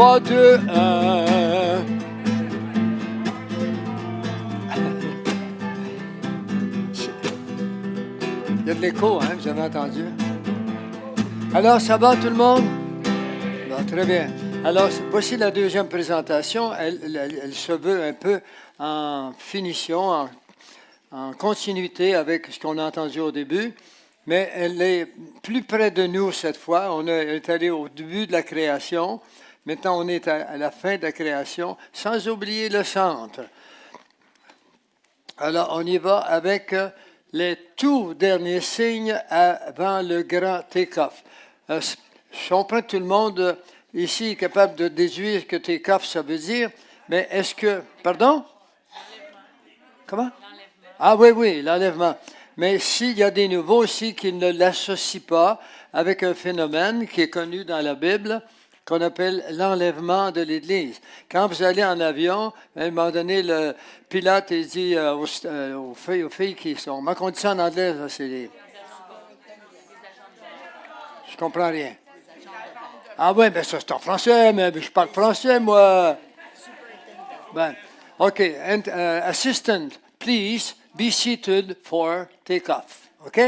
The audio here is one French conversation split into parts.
3, 2, 1. Il y a de l'écho, hein, vous avez entendu? Alors, ça va tout le monde? Bon, très bien. Alors, voici la deuxième présentation. Elle se veut un peu en finition, en continuité avec ce qu'on a entendu au début, mais elle est plus près de nous cette fois. On est allé au début de la création. Maintenant, on est à la fin de la création, sans oublier le centre. Alors, on y va avec les tout derniers signes avant le grand take-off. Je comprends que tout le monde ici est capable de déduire que take-off, ça veut dire, mais est-ce que... Pardon? Comment? Ah oui, l'enlèvement. Mais s'il y a des nouveaux ici qui ne l'associent pas avec un phénomène qui est connu dans la Bible, qu'on appelle l'enlèvement de l'Église. Quand vous allez en avion, à un moment donné, le pilote il dit aux filles qui sont... Comment on dit ça en anglais? Ça, c'est les... Je comprends rien. Ah oui, mais ça c'est en français, mais je parle français, moi. Ben, OK. Assistant, please be seated for take-off. OK?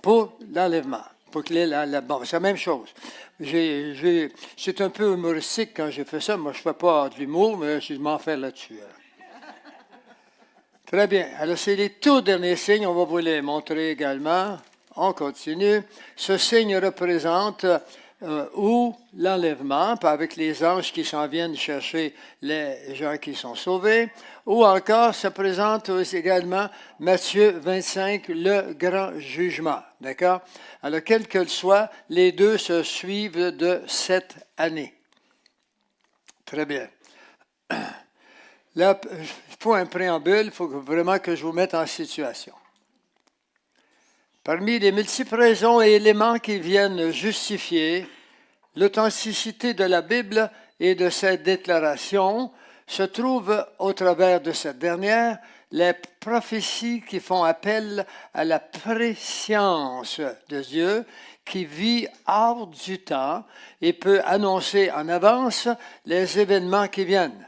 Pour l'enlèvement. Pour qu'il ait bon, c'est la même chose. C'est un peu humoristique quand j'ai fait ça. Moi, je ne fais pas de l'humour, mais je m'en fais là-dessus. Très bien. Alors, c'est les tout derniers signes. On va vous les montrer également. On continue. Ce signe représente ou l'enlèvement, avec les anges qui s'en viennent chercher les gens qui sont sauvés, ou encore ça présente également Matthieu 25, le grand jugement. D'accord? Alors, quel que soit, les deux se suivent de 7 années. Très bien. Là, il faut un préambule, il faut vraiment que je vous mette en situation. Parmi les multiples raisons et éléments qui viennent justifier l'authenticité de la Bible et de ses déclarations, se trouvent au travers de cette dernière les prophéties qui font appel à la préscience de Dieu qui vit hors du temps et peut annoncer en avance les événements qui viennent,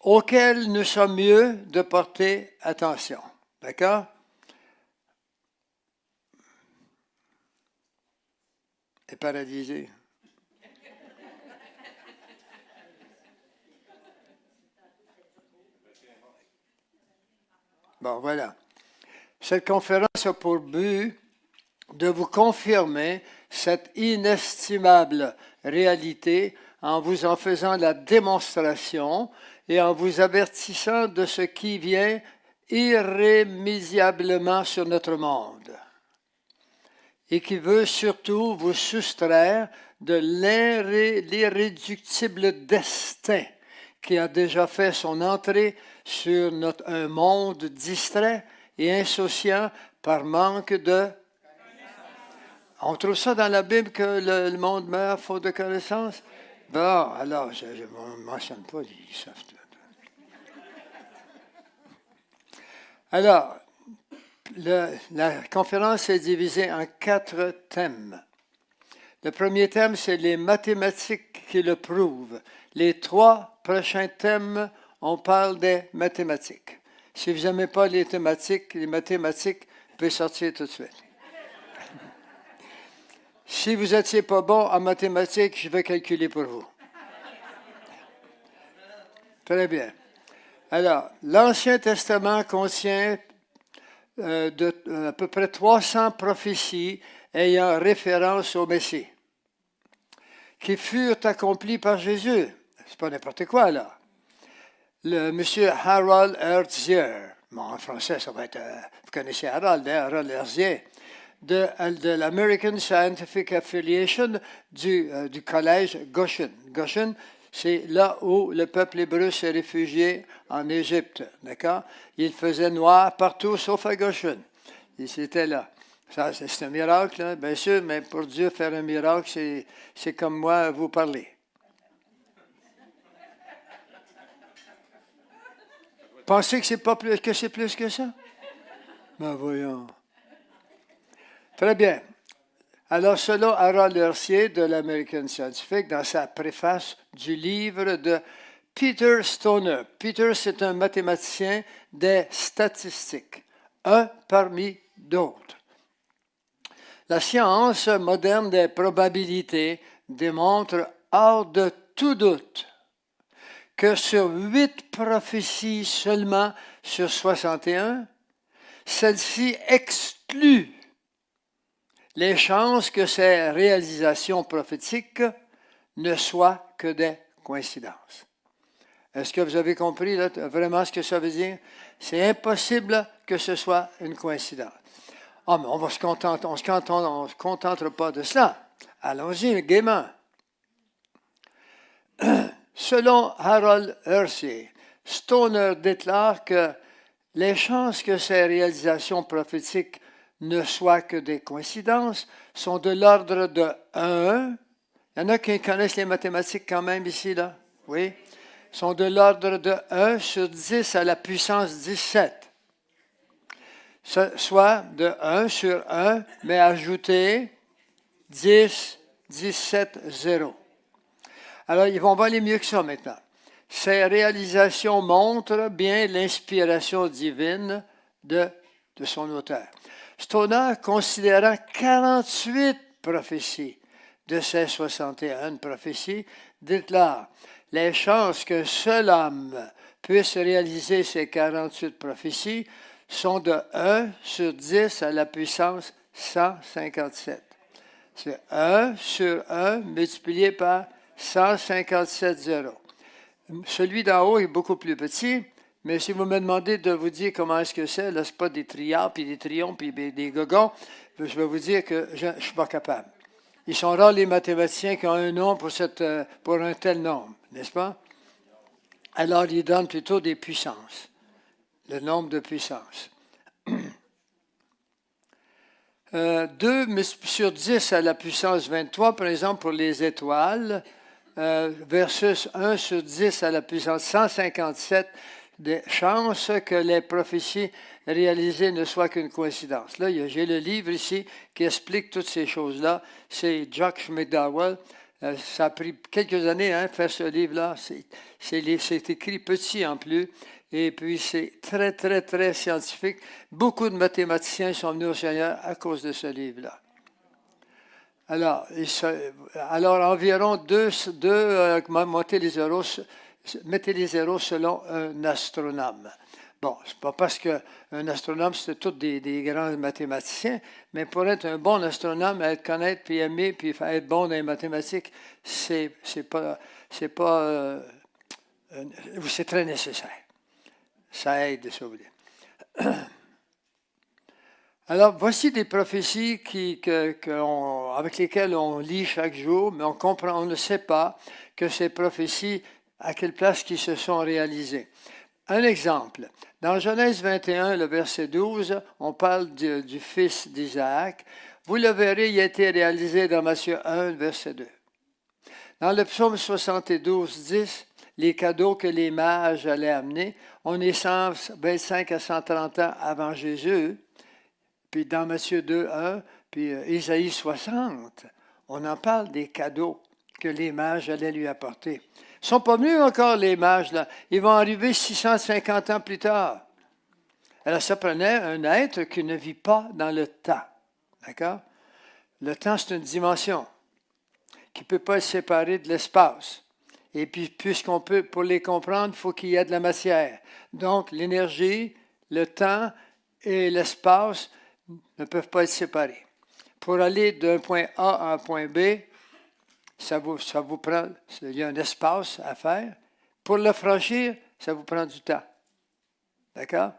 auxquels nous sommes mieux de porter attention. D'accord? Et paralysé. Bon, voilà. Cette conférence a pour but de vous confirmer cette inestimable réalité en vous en faisant la démonstration et en vous avertissant de ce qui vient irrémédiablement sur notre monde et qui veut surtout vous soustraire de l'irréductible destin qui a déjà fait son entrée sur un monde distrait et insouciant par manque de... On trouve ça dans la Bible que le monde meurt faute de connaissance? Bon, alors, je ne mentionne pas, ils savent tout. Alors, la conférence est divisée en 4 thèmes. Le premier thème, c'est les mathématiques qui le prouvent. Les 3 prochains thèmes, on parle des mathématiques. Si vous n'aimez pas les mathématiques, vous pouvez sortir tout de suite. Si vous n'étiez pas bon en mathématiques, je vais calculer pour vous. Très bien. Alors, l'Ancien Testament contient à peu près 300 prophéties ayant référence au Messie, qui furent accomplies par Jésus. C'est pas n'importe quoi, là. Le monsieur Harold Herzier, bon, en français, ça va être, vous connaissez Harold Herzier, de l'American Scientific Affiliation du collège Goshen. Goshen, c'est là où le peuple hébreu s'est réfugié en Égypte, d'accord? Il faisait noir partout sauf à Goshen. C'était là. Ça, c'est un miracle, hein, bien sûr, mais pour Dieu, faire un miracle, c'est comme moi vous parler. Pensez que c'est pas plus que c'est plus que ça? Ben voyons. Très bien. Alors, selon Harold Ursier de l'American Scientific, dans sa préface du livre de Peter Stoner. Peter, c'est un mathématicien des statistiques, un parmi d'autres. La science moderne des probabilités démontre hors de tout doute que sur 8 prophéties seulement sur 61, celle-ci exclut les chances que ces réalisations prophétiques ne soient que des coïncidences. Est-ce que vous avez compris là, vraiment ce que ça veut dire? C'est impossible que ce soit une coïncidence. Ah, mais on ne se contentera pas de cela. Allons-y gaiement. Selon Harold Ursier, Stoner déclare que les chances que ces réalisations prophétiques ne soient que des coïncidences sont de l'ordre de 1. Il y en a qui connaissent les mathématiques quand même ici, là? Oui? Sont de l'ordre de 1 sur 10 à la puissance 17. Soit de 1 sur 1, mais ajouter 10, 17, 0. Alors, on va aller mieux que ça maintenant. Ces réalisations montrent bien l'inspiration divine de son auteur. Stoner, considérant 48 prophéties de ces 61 prophéties, déclare « Les chances qu'un seul homme puisse réaliser ces 48 prophéties sont de 1 sur 10 à la puissance 157. » C'est 1 sur 1 multiplié par 157 zéros. Celui d'en haut est beaucoup plus petit, mais si vous me demandez de vous dire comment est-ce que c'est, là, ce n'est pas des triards, puis des trions, puis des gogons, je vais vous dire que je ne suis pas capable. Ils sont rares les mathématiciens qui ont un nom pour un tel nombre, n'est-ce pas? Alors, ils donnent plutôt des puissances, le nombre de puissances. 2 sur 10 à la puissance 23, par exemple, pour les étoiles, versus 1 sur 10 à la puissance 157, des chances que les prophéties réalisées ne soient qu'une coïncidence. Là, j'ai le livre ici qui explique toutes ces choses-là. C'est Josh McDowell. Ça a pris quelques années à faire ce livre-là. C'est écrit petit en plus. Et puis, c'est très, très, très scientifique. Beaucoup de mathématiciens sont venus au Seigneur à cause de ce livre-là. Alors environ mettez les zéros selon un astronome. Bon, c'est pas parce qu'un astronome, c'est tous des grands mathématiciens, mais pour être un bon astronome, être connaître, puis aimer, puis être bon dans les mathématiques, c'est très nécessaire. Ça aide, si vous voulez. Alors, voici des prophéties avec lesquelles on lit chaque jour, mais on ne sait pas que ces prophéties, à quelle place qui se sont réalisées. Un exemple, dans Genèse 21, le verset 12, on parle du fils d'Isaac. Vous le verrez, il a été réalisé dans Matthieu 1, verset 2. Dans le psaume 72, 10, les cadeaux que les mages allaient amener, on est 125 à 130 ans avant Jésus. Puis dans Matthieu 2, 1, puis Isaïe 60, on en parle des cadeaux que les mages allaient lui apporter. Ils ne sont pas venus encore, les mages, là. Ils vont arriver 650 ans plus tard. Alors, ça prenait un être qui ne vit pas dans le temps. D'accord? Le temps, c'est une dimension qui ne peut pas être séparée de l'espace. Et puis, pour les comprendre, il faut qu'il y ait de la matière. Donc, l'énergie, le temps et l'espace ne peuvent pas être séparés. Pour aller d'un point A à un point B, ça vous prend, il y a un espace à faire. Pour le franchir, ça vous prend du temps. D'accord?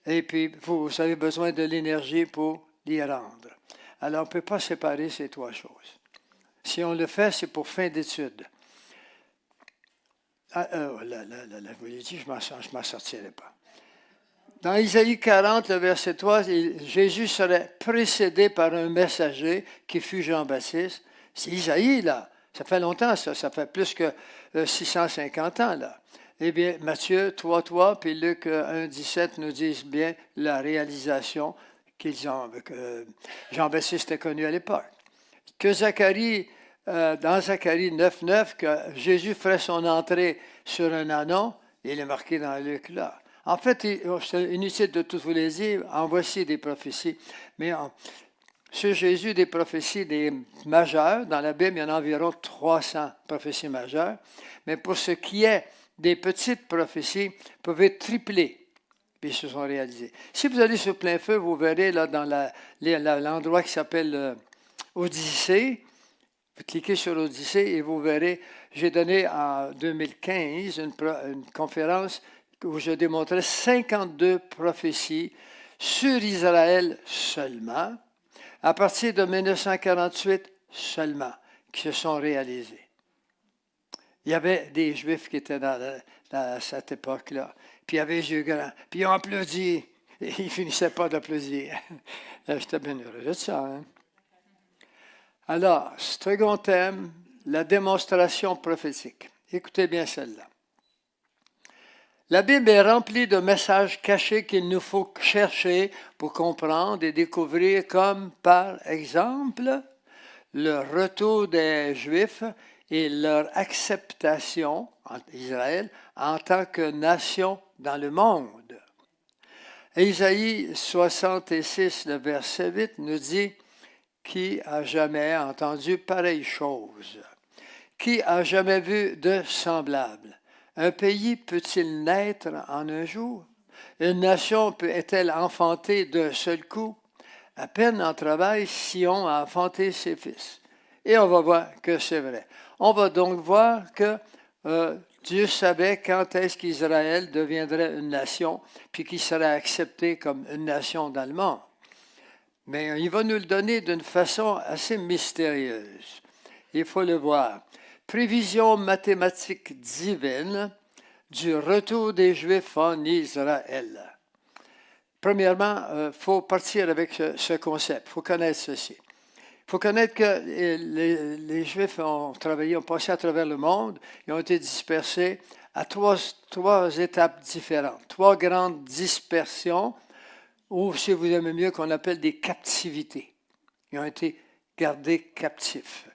Et puis, vous avez besoin de l'énergie pour l'y rendre. Alors, on ne peut pas séparer ces trois choses. Si on le fait, c'est pour fin d'étude. Je vous l'ai dit, je ne m'en sortirai pas. Dans Isaïe 40, le verset 3, Jésus serait précédé par un messager qui fut Jean-Baptiste. C'est Isaïe, là. Ça fait longtemps, ça fait plus que 650 ans, là. Eh bien, Matthieu 3, puis Luc 1, 17 nous disent bien la réalisation que Jean-Baptiste a connue à l'époque. que Zacharie, dans Zacharie 9.9, que Jésus ferait son entrée sur un anon, il est marqué dans Luc là. En fait, c'est inutile de tout vous les dire, en voici des prophéties. Mais sur Jésus, des prophéties des majeures, dans la Bible, il y en a environ 300 prophéties majeures. Mais pour ce qui est des petites prophéties, peuvent être triplées, puis se sont réalisées. Si vous allez sur plein feu, vous verrez là dans l'endroit qui s'appelle Odyssée. Vous cliquez sur Odyssée et vous verrez, j'ai donné en 2015 une conférence où je démontrais 52 prophéties sur Israël seulement, à partir de 1948 seulement, qui se sont réalisées. Il y avait des Juifs qui étaient dans cette époque-là, puis il y avait les yeux grands, puis ils ont applaudi, et ils ne finissaient pas d'applaudir. J'étais bien heureux de ça. Hein? Alors, second thème, la démonstration prophétique. Écoutez bien celle-là. La Bible est remplie de messages cachés qu'il nous faut chercher pour comprendre et découvrir, comme par exemple le retour des Juifs et leur acceptation en Israël en tant que nation dans le monde. Isaïe 66, le verset 8 nous dit « Qui a jamais entendu pareille chose? Qui a jamais vu de semblable? Un pays peut-il naître en un jour? Une nation est-elle enfantée d'un seul coup? À peine en travail, Sion a enfanté ses fils. » Et on va voir que c'est vrai. On va donc voir que Dieu savait quand est-ce qu'Israël deviendrait une nation, puis qu'il serait accepté comme une nation dans le monde. Mais il va nous le donner d'une façon assez mystérieuse. Il faut le voir. Prévision mathématique divine du retour des Juifs en Israël. Premièrement, il faut partir avec ce concept. Il faut connaître ceci. Il faut connaître que les Juifs ont travaillé, ont passé à travers le monde, ils ont été dispersés à trois étapes différentes, trois grandes dispersions, ou si vous aimez mieux, qu'on appelle des captivités. Ils ont été gardés captifs.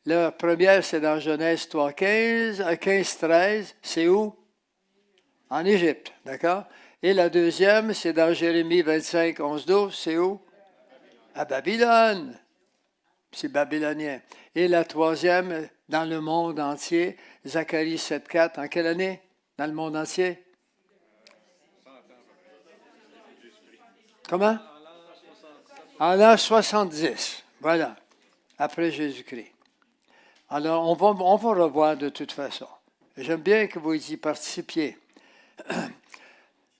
La première, c'est dans Genèse 3.15, 15.13, c'est où? En Égypte, d'accord? Et la deuxième, c'est dans Jérémie 25, 11-12, c'est où? À Babylone. C'est babylonien. Et la troisième, dans le monde entier, Zacharie 7.4, en quelle année? Dans le monde entier? Comment? En l'an 70, voilà, après Jésus-Christ. Alors, on va revoir de toute façon. J'aime bien que vous y participiez.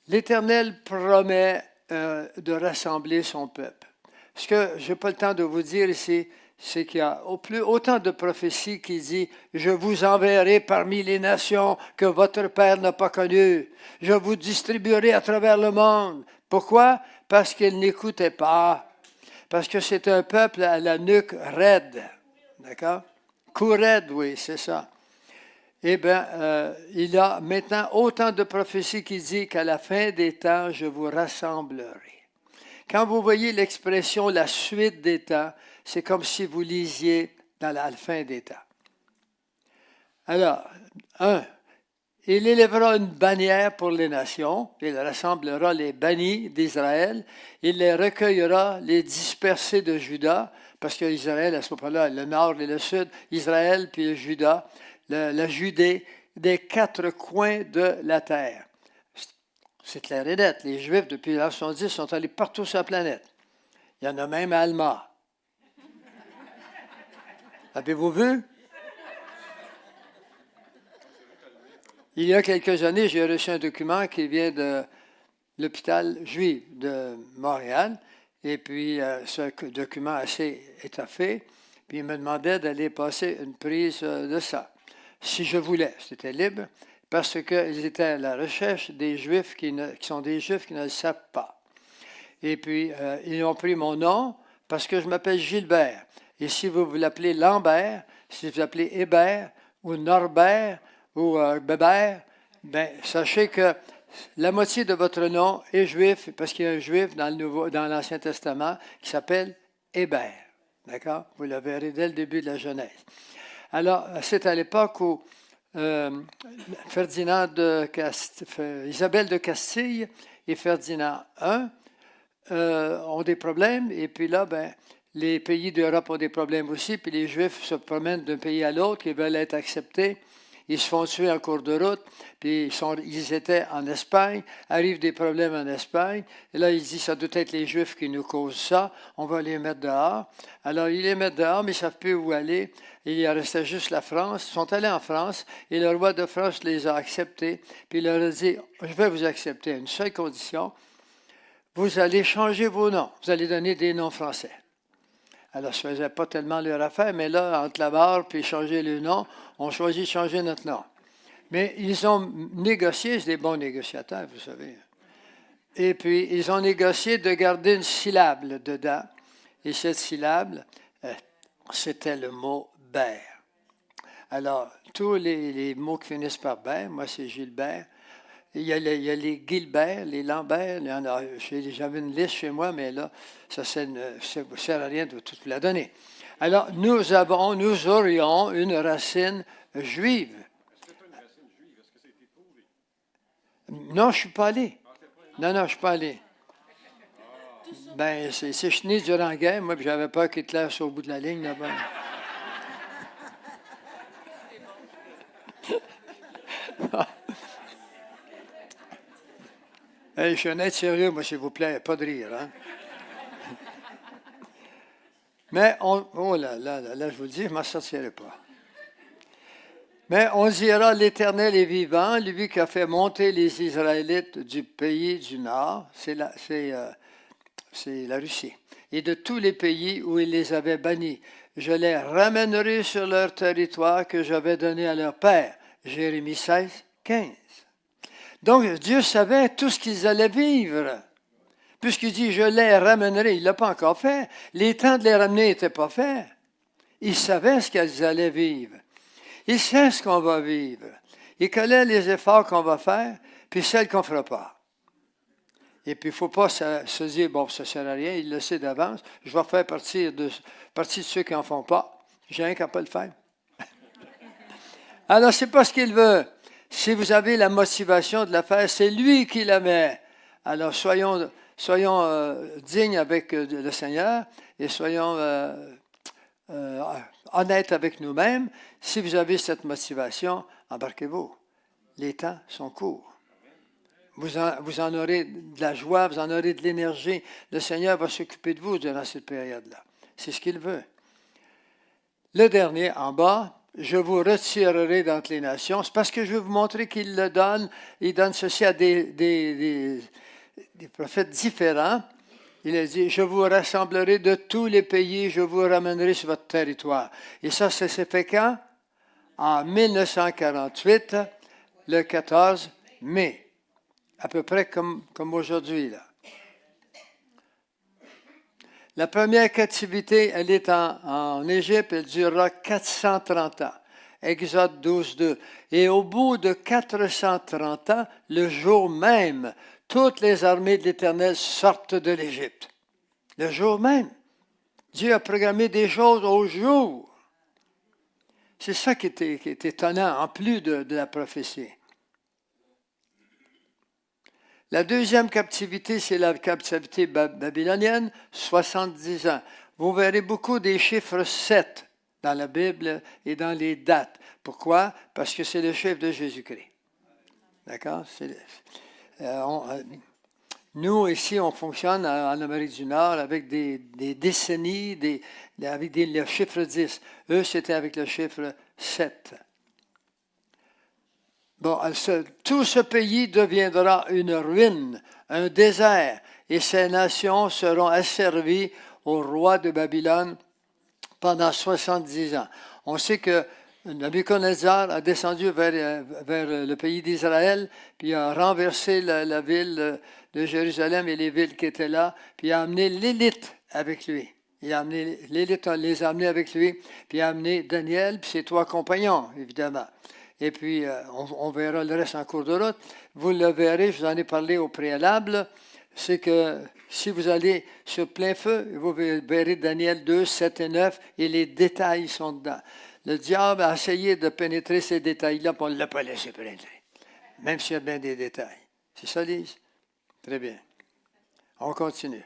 L'Éternel promet de rassembler son peuple. Ce que je n'ai pas le temps de vous dire ici, c'est qu'il y a autant de prophéties qui disent « Je vous enverrai parmi les nations que votre Père n'a pas connues. Je vous distribuerai à travers le monde. » Pourquoi? Parce qu'ils n'écoutaient pas. Parce que c'est un peuple à la nuque raide. D'accord? Cou raide, oui, c'est ça. Eh bien, il y a maintenant autant de prophéties qui disent qu'à la fin des temps, je vous rassemblerai. Quand vous voyez l'expression « la suite des temps », c'est comme si vous lisiez dans la fin des temps. Alors, 1. Il élèvera une bannière pour les nations, il rassemblera les bannis d'Israël, il les recueillera, les dispersés de Juda, parce qu'Israël, à ce moment-là, le nord et le sud, Israël puis le Juda, la Judée, des quatre coins de la terre. C'est clair et net. Les Juifs, depuis l'an 70, sont allés partout sur la planète. Il y en a même à Alma. Avez-vous vu? Il y a quelques années, j'ai reçu un document qui vient de l'hôpital juif de Montréal. Et puis, ce document assez étoffé. Puis, il me demandait d'aller passer une prise de sang. Si je voulais, c'était libre. Parce qu'ils étaient à la recherche des Juifs qui sont des Juifs qui ne le savent pas. Et puis, ils ont pris mon nom parce que je m'appelle Gilbert. Et si vous l'appelez Lambert, si vous l'appelez Hébert ou Norbert ou Bébert, bien, sachez que la moitié de votre nom est juif parce qu'il y a un Juif dans l'Ancien Testament qui s'appelle Hébert. D'accord? Vous le verrez dès le début de la Genèse. Alors, c'est à l'époque où Isabelle de Castille et Ferdinand I ont des problèmes, et puis là, les pays d'Europe ont des problèmes aussi, puis les Juifs se promènent d'un pays à l'autre, ils veulent être acceptés, ils se font tuer en cours de route, puis ils étaient en Espagne, arrivent des problèmes en Espagne, et là ils disent, ça doit être les Juifs qui nous causent ça, on va les mettre dehors. Alors ils les mettent dehors, mais ils ne savent plus où aller, il restait juste la France, ils sont allés en France, et le roi de France les a acceptés, puis il leur a dit, je vais vous accepter à une seule condition, vous allez changer vos noms, vous allez donner des noms français. Alors, ça ne faisait pas tellement leur affaire, mais là, entre la barre puis changer le nom, on choisit de changer notre nom. Mais ils ont négocié, c'est des bons négociateurs, vous savez. Et puis, ils ont négocié de garder une syllabe dedans. Et cette syllabe, c'était le mot « Bert ». Alors, tous les mots qui finissent par « Bert », moi, c'est Gilbert. Il y a les Gilbert, les Lambert, j'avais une liste chez moi, mais là, ça ne sert à rien de tout la donner. Alors, nous aurions une racine juive. Est-ce que tu as une racine juive? Est-ce que ça a été prouvé? Non, je ne suis pas allé. Non, je ne suis pas allé. C'est chenille durant la guerre, moi, puis j'avais peur qu'Hitler soit au bout de la ligne là-bas. Hey, je suis honnête sérieux, moi, s'il vous plaît, pas de rire. Hein? Mais, oh là, je vous le dis, je ne m'en sortirai pas. Mais on dira, l'Éternel est vivant, lui qui a fait monter les Israélites du pays du Nord, c'est la Russie, et de tous les pays où il les avait bannis. Je les ramènerai sur leur territoire que j'avais donné à leur père. Jérémie 16, 15. Donc, Dieu savait tout ce qu'ils allaient vivre. Puisqu'il dit, je les ramènerai, il ne l'a pas encore fait. Les temps de les ramener n'étaient pas faits. Il savait ce qu'ils allaient vivre. Il sait ce qu'on va vivre. Il connaît les efforts qu'on va faire, puis celles qu'on ne fera pas. Et puis, il ne faut pas se dire, bon, ça ne sert à rien, il le sait d'avance. Je vais faire partie de ceux qui n'en font pas. J'ai rien qu'à pas le faire. Alors, ce n'est pas ce qu'il veut. Si vous avez la motivation de la faire, c'est lui qui la met. Alors, soyons dignes avec le Seigneur et soyons honnêtes avec nous-mêmes. Si vous avez cette motivation, embarquez-vous. Les temps sont courts. Vous en aurez de la joie, vous en aurez de l'énergie. Le Seigneur va s'occuper de vous durant cette période-là. C'est ce qu'il veut. Le dernier, en bas, je vous retirerai d'entre les nations. C'est parce que je veux vous montrer qu'il le donne. Il donne ceci à des prophètes différents. Il a dit, je vous rassemblerai de tous les pays, je vous ramènerai sur votre territoire. Et ça s'est fait quand? En 1948, le 14 mai. À peu près comme aujourd'hui, là. La première captivité, elle est en Égypte, elle durera 430 ans. Exode 12, 2. Et au bout de 430 ans, le jour même, toutes les armées de l'Éternel sortent de l'Égypte. Le jour même. Dieu a programmé des choses au jour. C'est ça qui est étonnant, en plus de la prophétie. La deuxième captivité, c'est la captivité babylonienne, 70 ans. Vous verrez beaucoup des chiffres 7 dans la Bible et dans les dates. Pourquoi? Parce que c'est le chiffre de Jésus-Christ. D'accord? Nous, ici, on fonctionne en Amérique du Nord avec des décennies, avec le chiffre 10. Eux, c'était avec le chiffre 7. Bon, tout ce pays deviendra une ruine, un désert, et ces nations seront asservies au roi de Babylone pendant 70 ans. On sait que Nabuchodonosor a descendu vers le pays d'Israël, puis a renversé la ville de Jérusalem et les villes qui étaient là, puis il a amené l'élite avec lui. L'élite les a amenés avec lui, puis il a amené Daniel, puis ses 3 compagnons, évidemment. Et puis, on verra le reste en cours de route. Vous le verrez, je vous en ai parlé au préalable. c'est que si vous allez sur plein feu, vous verrez Daniel 2, 7 et 9, et les détails sont dedans. Le diable a essayé de pénétrer ces détails-là, puis on ne l'a pas laissé pénétrer, même s'il y a bien des détails. C'est ça, Lise? Très bien. On continue.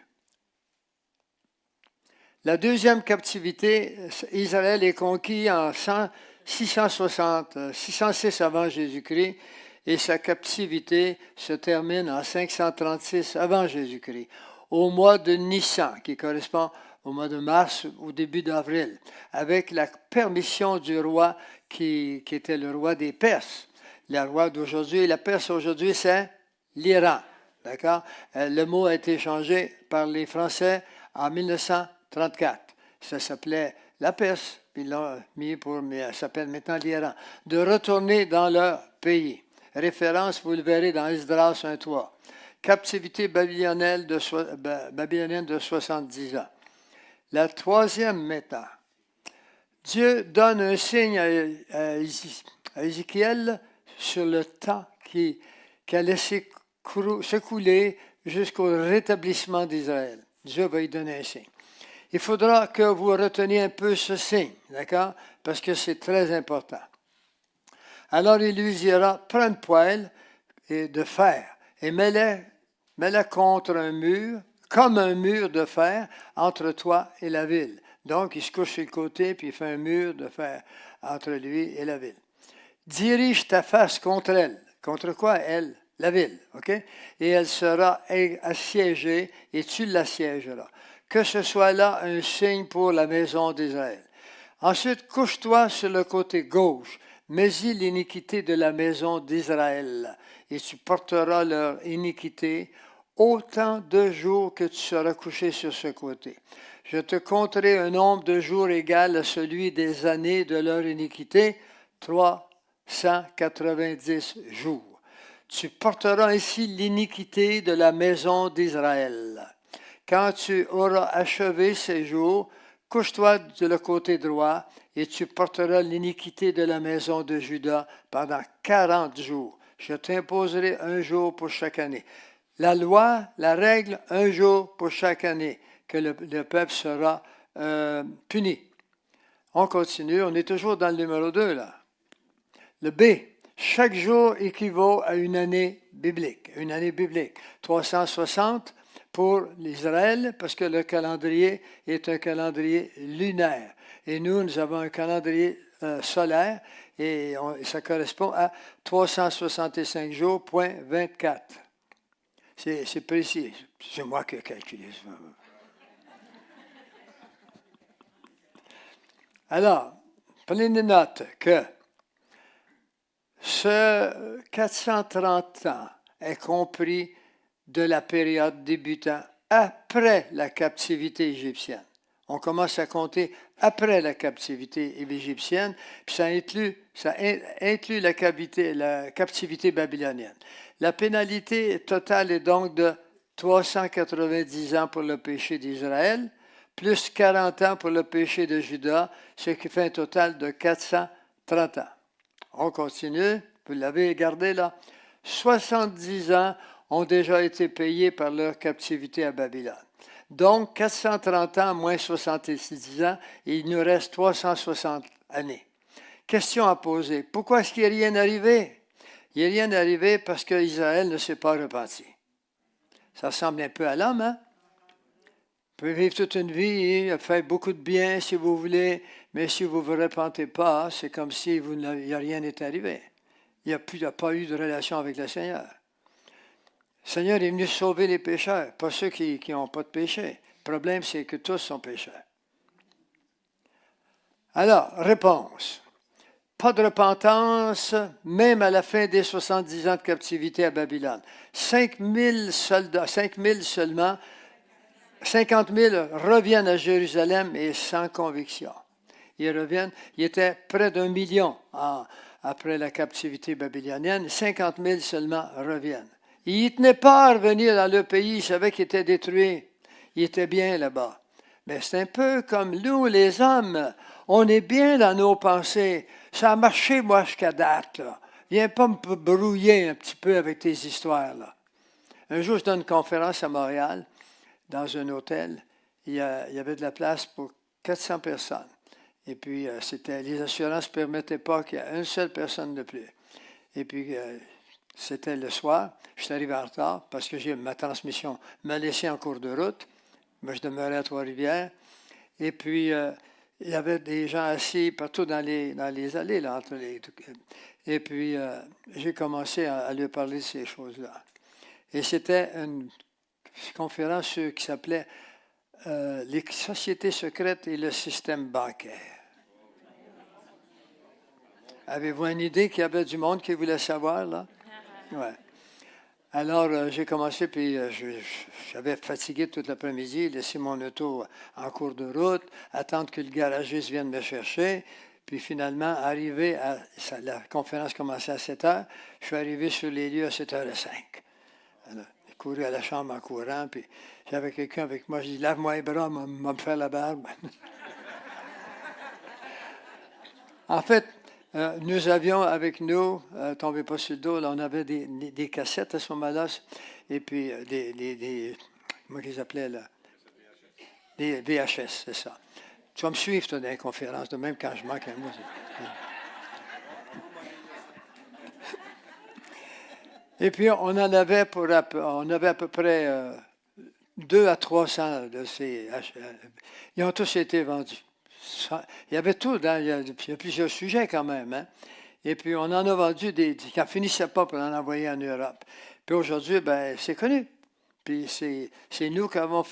La deuxième captivité, Israël est conquis en 606 avant Jésus-Christ, et sa captivité se termine en 536 avant Jésus-Christ, au mois de Nissan, qui correspond au mois de mars, au début d'avril, avec la permission du roi qui était le roi des Perses. Le roi d'aujourd'hui, la Perse aujourd'hui, c'est l'Iran. D'accord? Le mot a été changé par les Français en 1934. Ça s'appelait la Perse, puis ils l'ont mis mais ça s'appelle maintenant l'Iran. De retourner dans leur pays. Référence, vous le verrez dans Esdras 1.3. Captivité babylonienne de 70 ans. La troisième méthode. Dieu donne un signe à Ézéchiel sur le temps qui a laissé s'écouler jusqu'au rétablissement d'Israël. Dieu va y donner un signe. Il faudra que vous reteniez un peu ce signe, d'accord? Parce que c'est très important. Alors il lui dira, prends une poêle de fer et mets-la contre un mur, comme un mur de fer entre toi et la ville. Donc, il se couche sur le côté, puis il fait un mur de fer entre lui et la ville. Dirige ta face contre elle. Contre quoi? Elle, la ville, OK? Et elle sera assiégée, et tu l'assiégeras. Que ce soit là un signe pour la maison d'Israël. Ensuite, couche-toi sur le côté gauche, mets-y l'iniquité de la maison d'Israël, et tu porteras leur iniquité autant de jours que tu seras couché sur ce côté. Je te compterai un nombre de jours égal à celui des années de leur iniquité, 390 jours. Tu porteras ainsi l'iniquité de la maison d'Israël. Quand tu auras achevé ces jours, couche-toi de le côté droit, et tu porteras l'iniquité de la maison de Juda pendant 40 jours. Je t'imposerai un jour pour chaque année. La loi, la règle, un jour pour chaque année, que le peuple sera puni. On continue, on est toujours dans le numéro 2, là. Le B, chaque jour équivaut à une année biblique. Une année biblique. 360 pour l'Israël, parce que le calendrier est un calendrier lunaire. Et nous avons un calendrier solaire, et ça correspond à 365 jours, point 24. C'est précis. C'est moi qui ai calculé ça. Alors, prenez une note que ce 430 ans est compris de la période débutant après la captivité égyptienne. On commence à compter après la captivité égyptienne, puis ça inclut la captivité babylonienne. La pénalité totale est donc de 390 ans pour le péché d'Israël, plus 40 ans pour le péché de Juda, ce qui fait un total de 430 ans. On continue, vous l'avez gardé là. 70 ans ont déjà été payés par leur captivité à Babylone. Donc, 430 ans moins 70 ans, et il nous reste 360 années. Question à poser. Pourquoi est-ce qu'il n'y a rien arrivé? Il n'y a rien arrivé parce qu'Israël ne s'est pas repenti. Ça ressemble un peu à l'homme, hein? Vous pouvez vivre toute une vie, faire beaucoup de bien si vous voulez, mais si vous ne vous repentez pas, c'est comme si il n'y a rien n'est arrivé. Il n'y a pas eu de relation avec le Seigneur. Le Seigneur est venu sauver les pécheurs, pas ceux qui n'ont pas de péché. Le problème, c'est que tous sont pécheurs. Alors, réponse. Pas de repentance, même à la fin des 70 ans de captivité à Babylone. 5 000 soldats, 5 000 seulement, 50 000 reviennent à Jérusalem et sans conviction. Ils reviennent, il était près d'1 million après la captivité babylonienne, 50 000 seulement reviennent. Ils ne tenaient pas à revenir dans le pays, ils savaient qu'il était détruit. Ils étaient bien là-bas. Mais c'est un peu comme nous, les hommes, on est bien dans nos pensées. Ça a marché, moi, jusqu'à date. Là. Viens pas me brouiller un petit peu avec tes histoires. Là. Un jour, je donne une conférence à Montréal, dans un hôtel. Il y avait de la place pour 400 personnes. Et puis, les assurances ne permettaient pas qu'il y ait une seule personne de plus. Et puis, c'était le soir. Je suis arrivé en retard parce que ma transmission m'a laissé en cours de route. Moi, je demeurais à Trois-Rivières. Et puis, il y avait des gens assis partout dans les allées, là, entre les... Et puis, j'ai commencé à lui parler de ces choses-là. Et c'était une conférence qui s'appelait Les sociétés secrètes et le système bancaire. Avez-vous une idée qu'il y avait du monde qui voulait savoir, là? Ouais. Alors, j'ai commencé, puis j'avais fatigué toute l'après-midi, laissé mon auto en cours de route, attendre que le garagiste vienne me chercher, puis finalement, arrivé à... La conférence commençait à 7 heures, je suis arrivé sur les lieux à 7h05. Alors, j'ai couru à la chambre en courant, puis j'avais quelqu'un avec moi, je dis « Lave-moi les bras, me faire la barbe. » En fait, nous avions avec nous, tombez pas sur le dos, là, on avait des cassettes à ce moment-là, et puis comment ils appelaient là? Des VHS, c'est ça. Tu vas me suivre, toi, dans les conférences, de même quand je manque un mot. Et puis, on avait à peu près 200 à 300 de ces... Ils ont tous été vendus. Il y avait tout, il y a plusieurs sujets quand même. Hein? Et puis, on en a vendu qui n'en finissaient pas pour en envoyer en Europe. Puis aujourd'hui, c'est connu. Puis c'est nous qui avons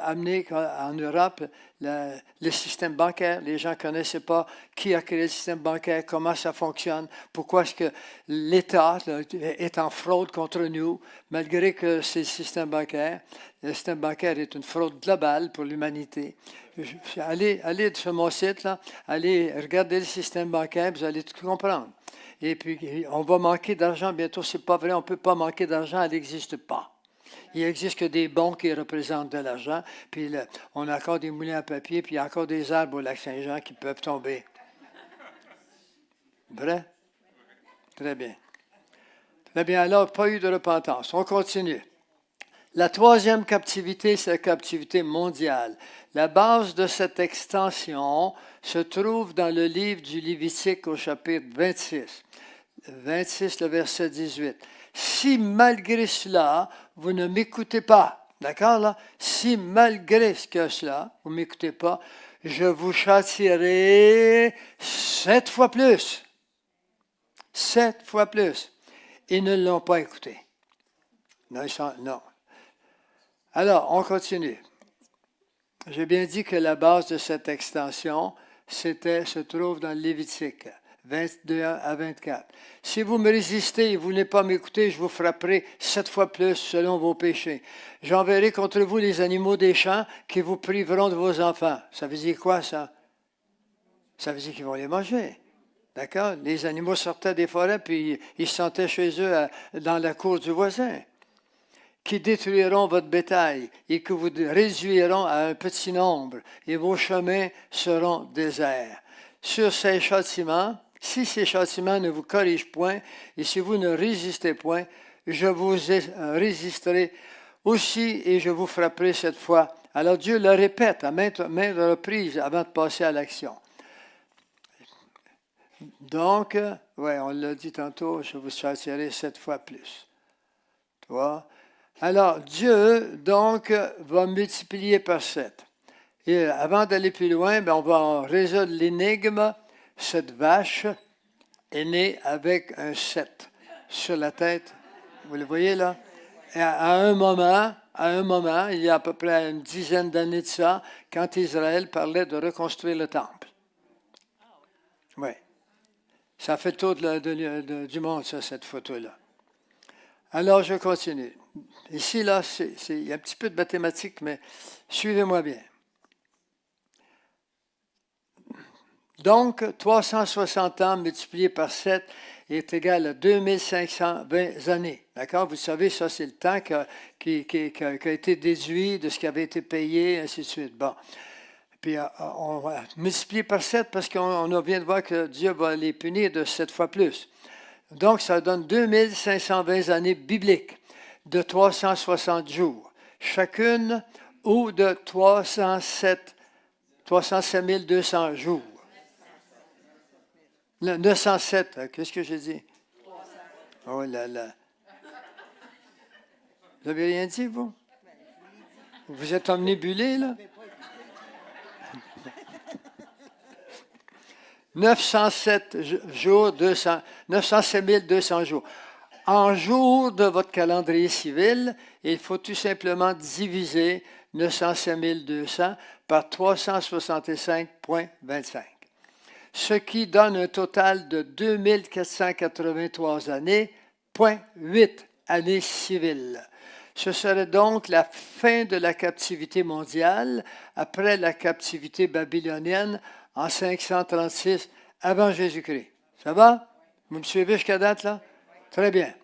amené en Europe le système bancaire. Les gens ne connaissaient pas qui a créé le système bancaire, comment ça fonctionne, pourquoi est-ce que l'État est en fraude contre nous, malgré que c'est le système bancaire. Le système bancaire est une fraude globale pour l'humanité. Allez sur mon site, là, allez regarder le système bancaire, vous allez tout comprendre. Et puis, on va manquer d'argent bientôt. C'est pas vrai, on ne peut pas manquer d'argent, elle n'existe pas. Il n'existe que des bons qui représentent de l'argent, puis on a encore des moulins à papier, puis il y a encore des arbres au lac Saint-Jean qui peuvent tomber. Vrai? Très bien. Très bien, alors, pas eu de repentance. On continue. La troisième captivité, c'est la captivité mondiale. La base de cette extension se trouve dans le livre du Lévitique au chapitre 26. 26, le verset 18. Si malgré cela, vous ne m'écoutez pas, d'accord là? Si malgré cela, vous ne m'écoutez pas, je vous châtierai 7 fois plus. 7 fois plus. Ils ne l'ont pas écouté. Non. Alors, on continue. J'ai bien dit que la base de cette extension se trouve dans le Lévitique 22 à 24. Si vous me résistez et vous ne voulez pas m'écouter, je vous frapperai 7 fois plus selon vos péchés. J'enverrai contre vous les animaux des champs qui vous priveront de vos enfants. Ça veut dire quoi, ça? Ça veut dire qu'ils vont les manger. D'accord? Les animaux sortaient des forêts, puis ils se sentaient chez eux dans la cour du voisin. Qui détruiront votre bétail et que vous réduiront à un petit nombre, et vos chemins seront déserts. Sur ces châtiments, si ces châtiments ne vous corrigent point, et si vous ne résistez point, je vous résisterai aussi et je vous frapperai cette fois. Alors Dieu le répète à maintes reprises avant de passer à l'action. Donc, on l'a dit tantôt, je vous châtierai 7 fois plus. Tu vois? Alors, Dieu, donc, va multiplier par 7. Et avant d'aller plus loin, on va résoudre l'énigme. Cette vache est née avec un 7 sur la tête. Vous le voyez là? Et à un moment, il y a à peu près une dizaine d'années de ça, quand Israël parlait de reconstruire le temple. Oui. Ça fait le tour du monde, ça, cette photo-là. Alors, je continue. Ici, là, il y a un petit peu de mathématiques, mais suivez-moi bien. Donc, 360 ans multiplié par 7 est égal à 2520 années. D'accord? Vous savez, ça, c'est le temps qui a été déduit de ce qui avait été payé, ainsi de suite. Bon. Puis, on va multiplier par 7 parce qu'on vient de voir que Dieu va les punir de 7 fois plus. Donc, ça donne 2520 années bibliques. de 360 jours, chacune ou de 307 200 jours. 907, qu'est-ce que j'ai dit? Oh là là. Vous n'avez rien dit, vous? Vous êtes omnibulé, là? 907 jours, 907 200 jours. En jours de votre calendrier civil, il faut tout simplement diviser 907 200 par 365,25. Ce qui donne un total de 2483 années, 8 années civiles. Ce serait donc la fin de la captivité mondiale après la captivité babylonienne en 536 avant Jésus-Christ. Ça va? Vous me suivez jusqu'à date, là? Très bien.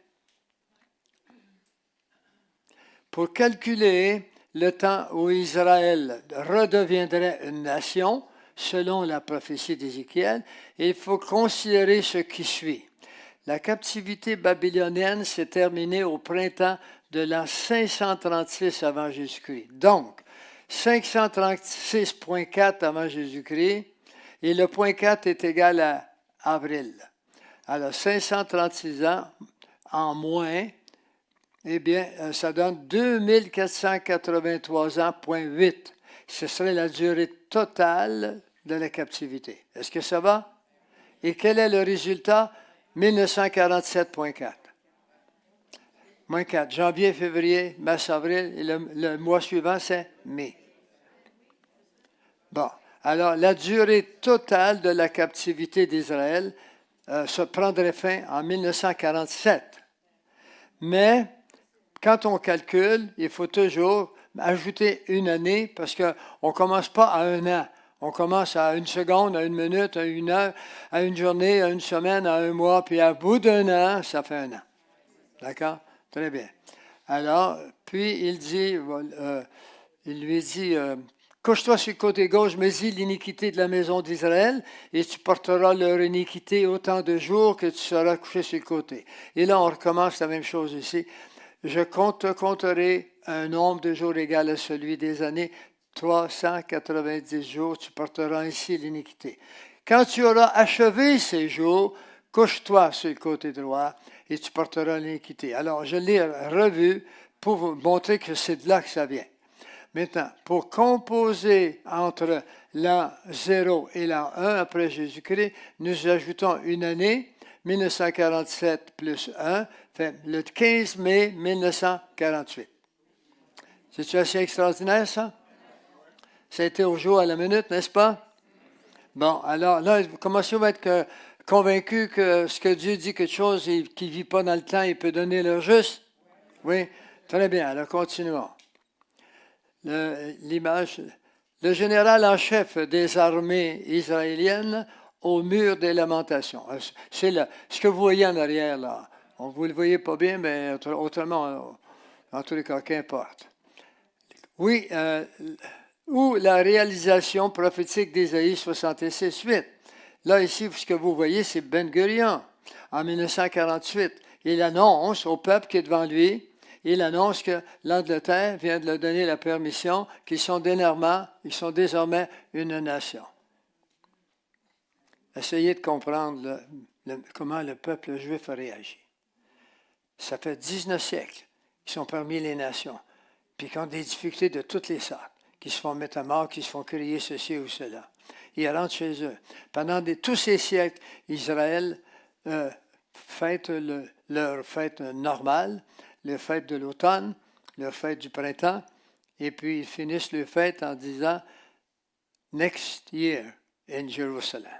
Pour calculer le temps où Israël redeviendrait une nation, selon la prophétie d'Ézéchiel, il faut considérer ce qui suit. La captivité babylonienne s'est terminée au printemps de l'an 536 avant Jésus-Christ. Donc, 536,4 avant Jésus-Christ, et le point 4 est égal à avril. Alors, 536 ans en moins, eh bien, ça donne 2483 ans, point 8. Ce serait la durée totale de la captivité. Est-ce que ça va? Et quel est le résultat? 1947,4. Moins 4. Janvier, février, mars, avril, et le mois suivant, c'est mai. Bon. Alors, la durée totale de la captivité d'Israël se prendrait fin en 1947. Mais, quand on calcule, il faut toujours ajouter une année parce qu'on ne commence pas à un an. On commence à une seconde, à une minute, à une heure, à une journée, à une semaine, à un mois, puis à bout d'un an, ça fait un an. D'accord? Très bien. Alors, puis il lui dit, couche-toi sur le côté gauche, mais dis l'iniquité de la maison d'Israël, et tu porteras leur iniquité autant de jours que tu seras couché sur le côté. Et là, on recommence la même chose ici. Je compterai un nombre de jours égal à celui des années, 390 jours, tu porteras ainsi l'iniquité. Quand tu auras achevé ces jours, couche-toi sur le côté droit et tu porteras l'iniquité. Alors, je l'ai revu pour vous montrer que c'est de là que ça vient. Maintenant, pour composer entre l'an 0 et l'an 1 après Jésus-Christ, nous ajoutons une année, 1947 plus 1, fait le 15 mai 1948. C'est-tu assez extraordinaire, ça? Ça a été au jour à la minute, n'est-ce pas? Bon, alors là, vous commencez à être convaincu que ce que Dieu dit quelque chose et qu'il ne vit pas dans le temps, il peut donner l'heure juste? Oui? Très bien, alors continuons. L'image, le général en chef des armées israéliennes au mur des lamentations. C'est ce que vous voyez en arrière, là. Vous ne le voyez pas bien, mais autrement, en tous les cas, qu'importe. Oui, ou la réalisation prophétique d'Ésaïe 66:8. Là, ici, ce que vous voyez, c'est Ben-Gurion, en 1948. Il annonce au peuple qui est devant lui, il annonce que l'Angleterre vient de leur donner la permission, qu'ils sont désormais une nation. Essayez de comprendre comment le peuple juif a réagi. Ça fait 19 siècles qu'ils sont parmi les nations, puis qu'ils ont des difficultés de toutes les sortes, qui se font mettre à mort, qui se font crier ceci ou cela. Ils rentrent chez eux. Pendant tous ces siècles, Israël fête leur fête normale, leur fête de l'automne, leur fête du printemps, et puis ils finissent leur fête en disant « Next year in Jerusalem ».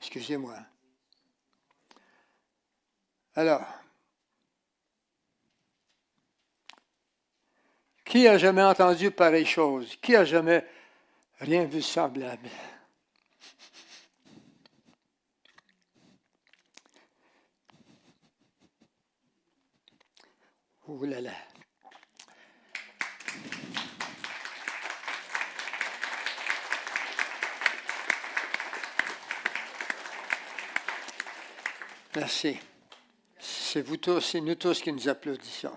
Excusez-moi. Alors, qui a jamais entendu pareille chose? Qui a jamais rien vu semblable? Ouh là là. Merci. C'est vous tous, c'est nous tous qui nous applaudissons.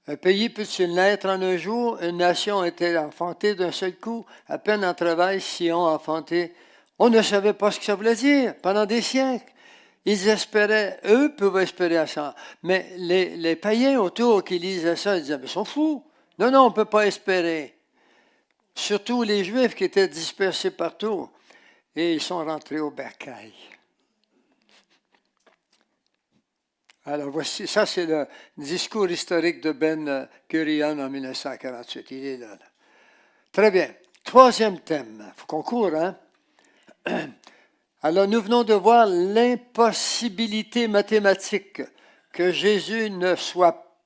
Un pays peut-il naître en un jour? Une nation était enfantée d'un seul coup. À peine en travail, Sion enfanté. On ne savait pas ce que ça voulait dire pendant des siècles. Ils espéraient, eux pouvaient espérer à ça. Mais les païens autour qui lisaient ça, ils disaient, mais ils sont fous. Non, non, on ne peut pas espérer. Surtout les Juifs qui étaient dispersés partout. Et ils sont rentrés au bercail. Alors voici, ça c'est le discours historique de Ben Gurion en 1948. Il est là. Très bien. Troisième thème. Il faut qu'on court, hein? Alors nous venons de voir l'impossibilité mathématique que Jésus ne soit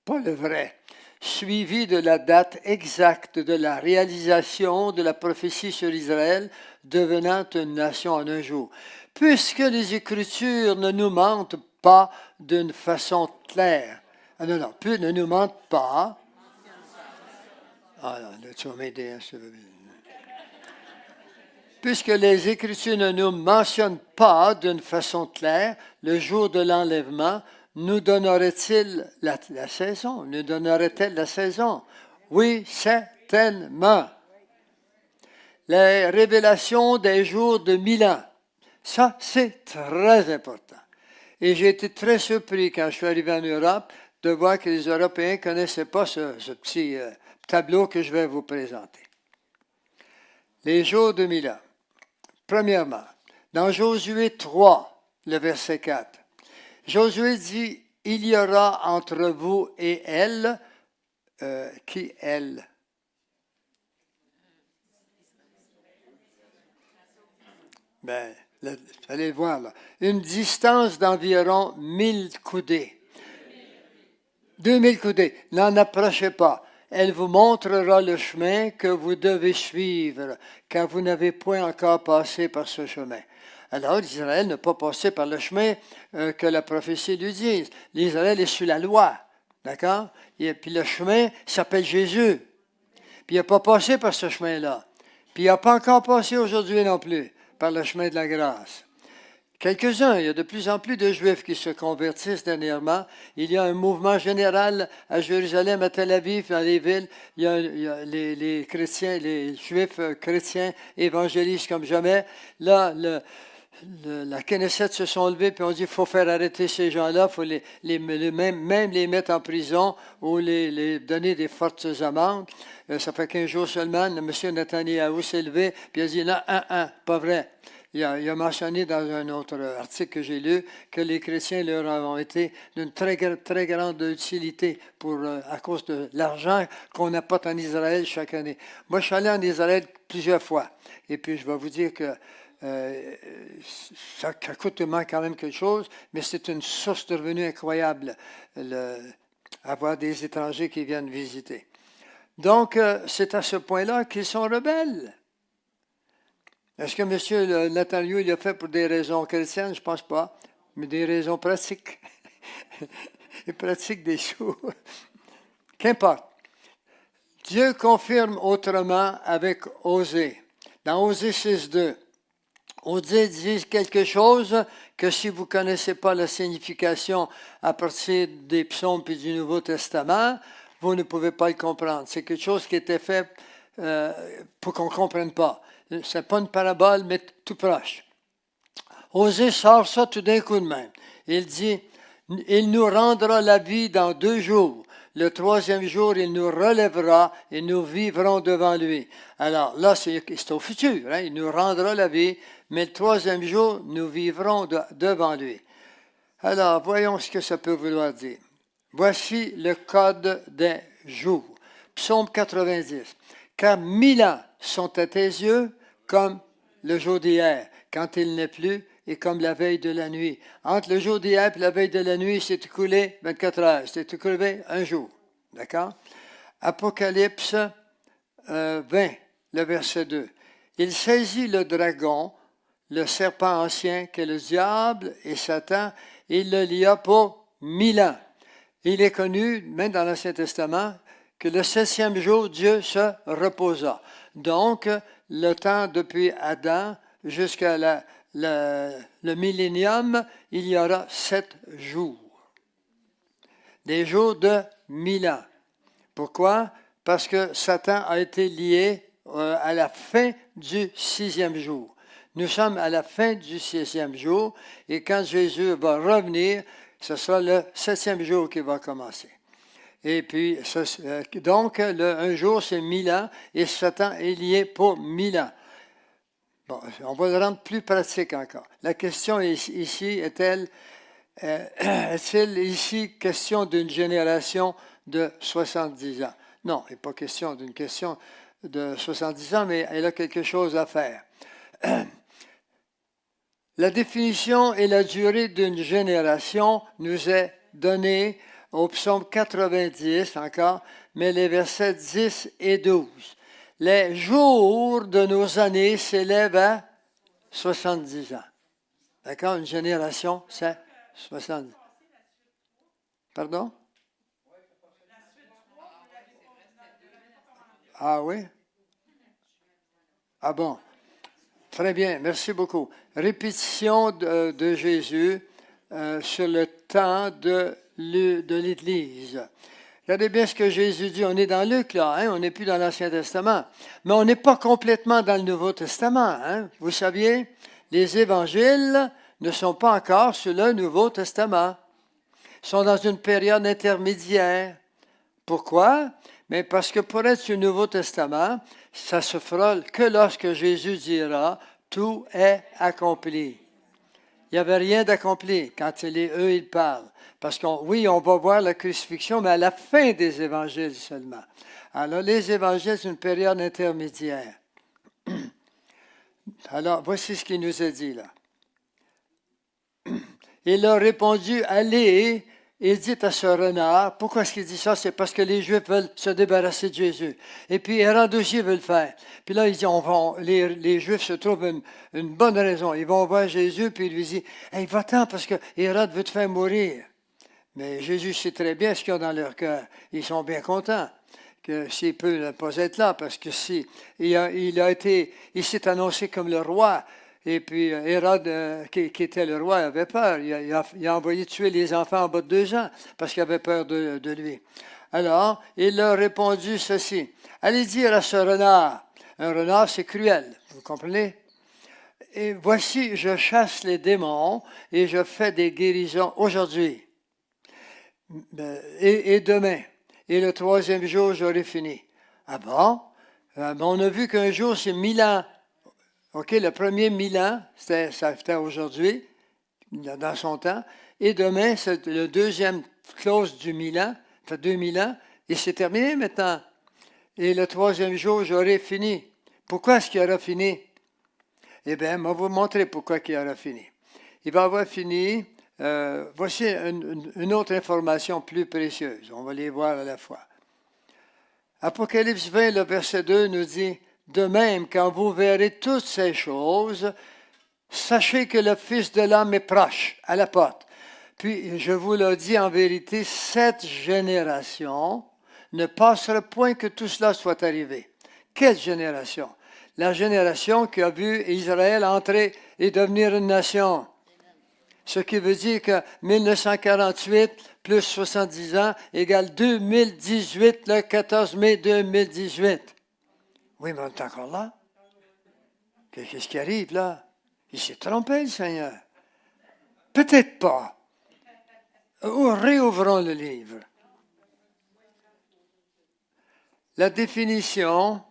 pas le vrai, suivi de la date exacte de la réalisation de la prophétie sur Israël devenant une nation en un jour. Puisque les Écritures ne nous mentent pas d'une façon claire. Ah non, non, ne nous mentent pas. Ah non, tu vas m'aider, hein, ça veut dire. Puisque les Écritures ne nous mentionnent pas d'une façon claire le jour de l'enlèvement, nous donnerait-il la saison? Nous donnerait-elle la saison? Oui, certainement. Les révélations des jours de Milan, ça c'est très important. Et j'ai été très surpris quand je suis arrivé en Europe de voir que les Européens ne connaissaient pas ce petit tableau que je vais vous présenter. Les jours de Milan. Premièrement, dans Josué 3, le verset 4, Josué dit, il y aura entre vous et elle, qui elle? Ben, vous allez le voir là. Une distance d'environ 1000 coudées. 2000 coudées. N'en approchez pas. Elle vous montrera le chemin que vous devez suivre, car vous n'avez point encore passé par ce chemin. Alors, Israël n'a pas passé par le chemin que la prophétie lui dit. L'Israël est sous la loi, d'accord? Et puis le chemin s'appelle Jésus. Puis il n'a pas passé par ce chemin-là. Puis il n'a pas encore passé aujourd'hui non plus par le chemin de la grâce. Quelques-uns, il y a de plus en plus de Juifs qui se convertissent dernièrement. Il y a un mouvement général à Jérusalem, à Tel Aviv, dans les villes. Il y a les chrétiens, les Juifs chrétiens évangélisent comme jamais. Là, la Knesset se sont levés et ont dit qu'il faut faire arrêter ces gens-là, il faut même les mettre en prison ou les donner des fortes amendes. Ça fait 15 jours seulement, le monsieur Netanyahou s'est levé et a dit non, pas vrai. Il a mentionné dans un autre article que j'ai lu que les chrétiens leur ont été d'une très, très grande utilité à cause de l'argent qu'on apporte en Israël chaque année. Moi, je suis allé en Israël plusieurs fois. Et puis, je vais vous dire que ça coûte quand même quelque chose, mais c'est une source de revenus incroyable, avoir des étrangers qui viennent visiter. Donc, c'est à ce point-là qu'ils sont rebelles. Est-ce que M. Netanyahou l'a fait pour des raisons chrétiennes? Je ne pense pas, mais des raisons pratiques. Les pratiques des sous. Qu'importe. Dieu confirme autrement avec Osée. Dans Osée 6.2, Osée dit quelque chose que si vous ne connaissez pas la signification à partir des psaumes et du Nouveau Testament, vous ne pouvez pas le comprendre. C'est quelque chose qui était fait pour qu'on ne comprenne pas. Ce n'est pas une parabole, mais tout proche. Osée sort ça tout d'un coup de même. Il dit, il nous rendra la vie dans 2 jours. Le 3e jour, il nous relèvera et nous vivrons devant lui. Alors là, c'est au futur. Hein? Il nous rendra la vie, mais le 3e jour, nous vivrons devant lui. Alors, voyons ce que ça peut vouloir dire. Voici le code des jours. Psaume 90. Car 1000 ans sont à tes yeux comme le jour d'hier, quand il n'est plus, et comme la veille de la nuit. Entre le jour d'hier et la veille de la nuit, c'est écoulé 24 heures. C'est écoulé un jour. D'accord? Apocalypse 20, le verset 2. Il saisit le dragon, le serpent ancien, qui est le diable et Satan, et il le lia pour 1000 ans. Il est connu, même dans l'Ancien Testament, que le 7e jour, Dieu se reposa. Donc, le temps depuis Adam jusqu'à le millénium, il y aura 7 jours. Des jours de 1000 ans. Pourquoi? Parce que Satan a été lié à la fin du 6e jour. Nous sommes à la fin du 6e jour et quand Jésus va revenir, ce sera le 7e jour qui va commencer. Et puis, donc, un jour, c'est 1000 ans et Satan est lié pour 1000 ans. Bon, on va le rendre plus pratique encore. La question ici est-il ici question d'une génération de 70 ans? Non, il n'est pas question d'une question de 70 ans, mais elle a quelque chose à faire. La définition et la durée d'une génération nous est donnée au psaume 90 encore, mais les versets 10 et 12. Les jours de nos années s'élèvent à 70 ans. D'accord? Une génération, c'est 70. Pardon? Ah oui? Ah bon. Très bien, merci beaucoup. Répétition de Jésus sur le temps de l'Église. Regardez bien ce que Jésus dit. On est dans Luc, là, hein? On n'est plus dans l'Ancien Testament. Mais on n'est pas complètement dans le Nouveau Testament. Hein? Vous saviez, les évangiles ne sont pas encore sur le Nouveau Testament. Ils sont dans une période intermédiaire. Pourquoi? Mais parce que pour être sur le Nouveau Testament, ça se fera que lorsque Jésus dira « Tout est accompli ». Il n'y avait rien d'accompli quand eux, ils parlent. Parce oui, on va voir la crucifixion, mais à la fin des évangiles seulement. Alors, les évangiles, c'est une période intermédiaire. Alors, voici ce qu'il nous a dit là. Il a répondu « Allez ». Il dit à ce renard, pourquoi est-ce qu'il dit ça? C'est parce que les Juifs veulent se débarrasser de Jésus. Et puis Hérode aussi veut le faire. Puis là, il dit, les Juifs se trouvent une bonne raison. Ils vont voir Jésus, puis il lui dit, hey, va-t'en parce que Hérode veut te faire mourir. Mais Jésus sait très bien ce qu'il y a dans leur cœur. Ils sont bien contents que s'il ne peut pas être là, parce que si il s'est annoncé comme le roi. Et puis Hérode, qui était le roi, avait peur. Il a envoyé tuer les enfants en bas de 2 ans parce qu'il avait peur de lui. Alors, il leur a répondu ceci. Allez dire à ce renard. Un renard, c'est cruel. Vous comprenez? Et voici, je chasse les démons et je fais des guérisons aujourd'hui et demain. Et le 3e jour, j'aurai fini. Ah bon? On a vu qu'un jour, c'est 1000 ans. OK, le premier 1000 ans, c'était aujourd'hui, dans son temps. Et demain, c'est le deuxième clause du 1000 ans, fait 2000 ans, et c'est terminé maintenant. Et le 3e jour, j'aurai fini. Pourquoi est-ce qu'il aura fini? Eh bien, on va vous montrer pourquoi il aura fini. Il va avoir fini. Voici une autre information plus précieuse. On va les voir à la fois. Apocalypse 20, le verset 2 nous dit, « De même, quand vous verrez toutes ces choses, sachez que le Fils de l'homme est proche, à la porte. Puis, je vous le dis en vérité, cette génération ne passera point que tout cela soit arrivé. » Quelle génération? La génération qui a vu Israël entrer et devenir une nation. Ce qui veut dire que 1948 plus 70 ans égale 2018, le 14 mai 2018. Oui, mais on est encore là. Qu'est-ce qui arrive là? Il s'est trompé, le Seigneur. Peut-être pas. Réouvrons le livre. La définition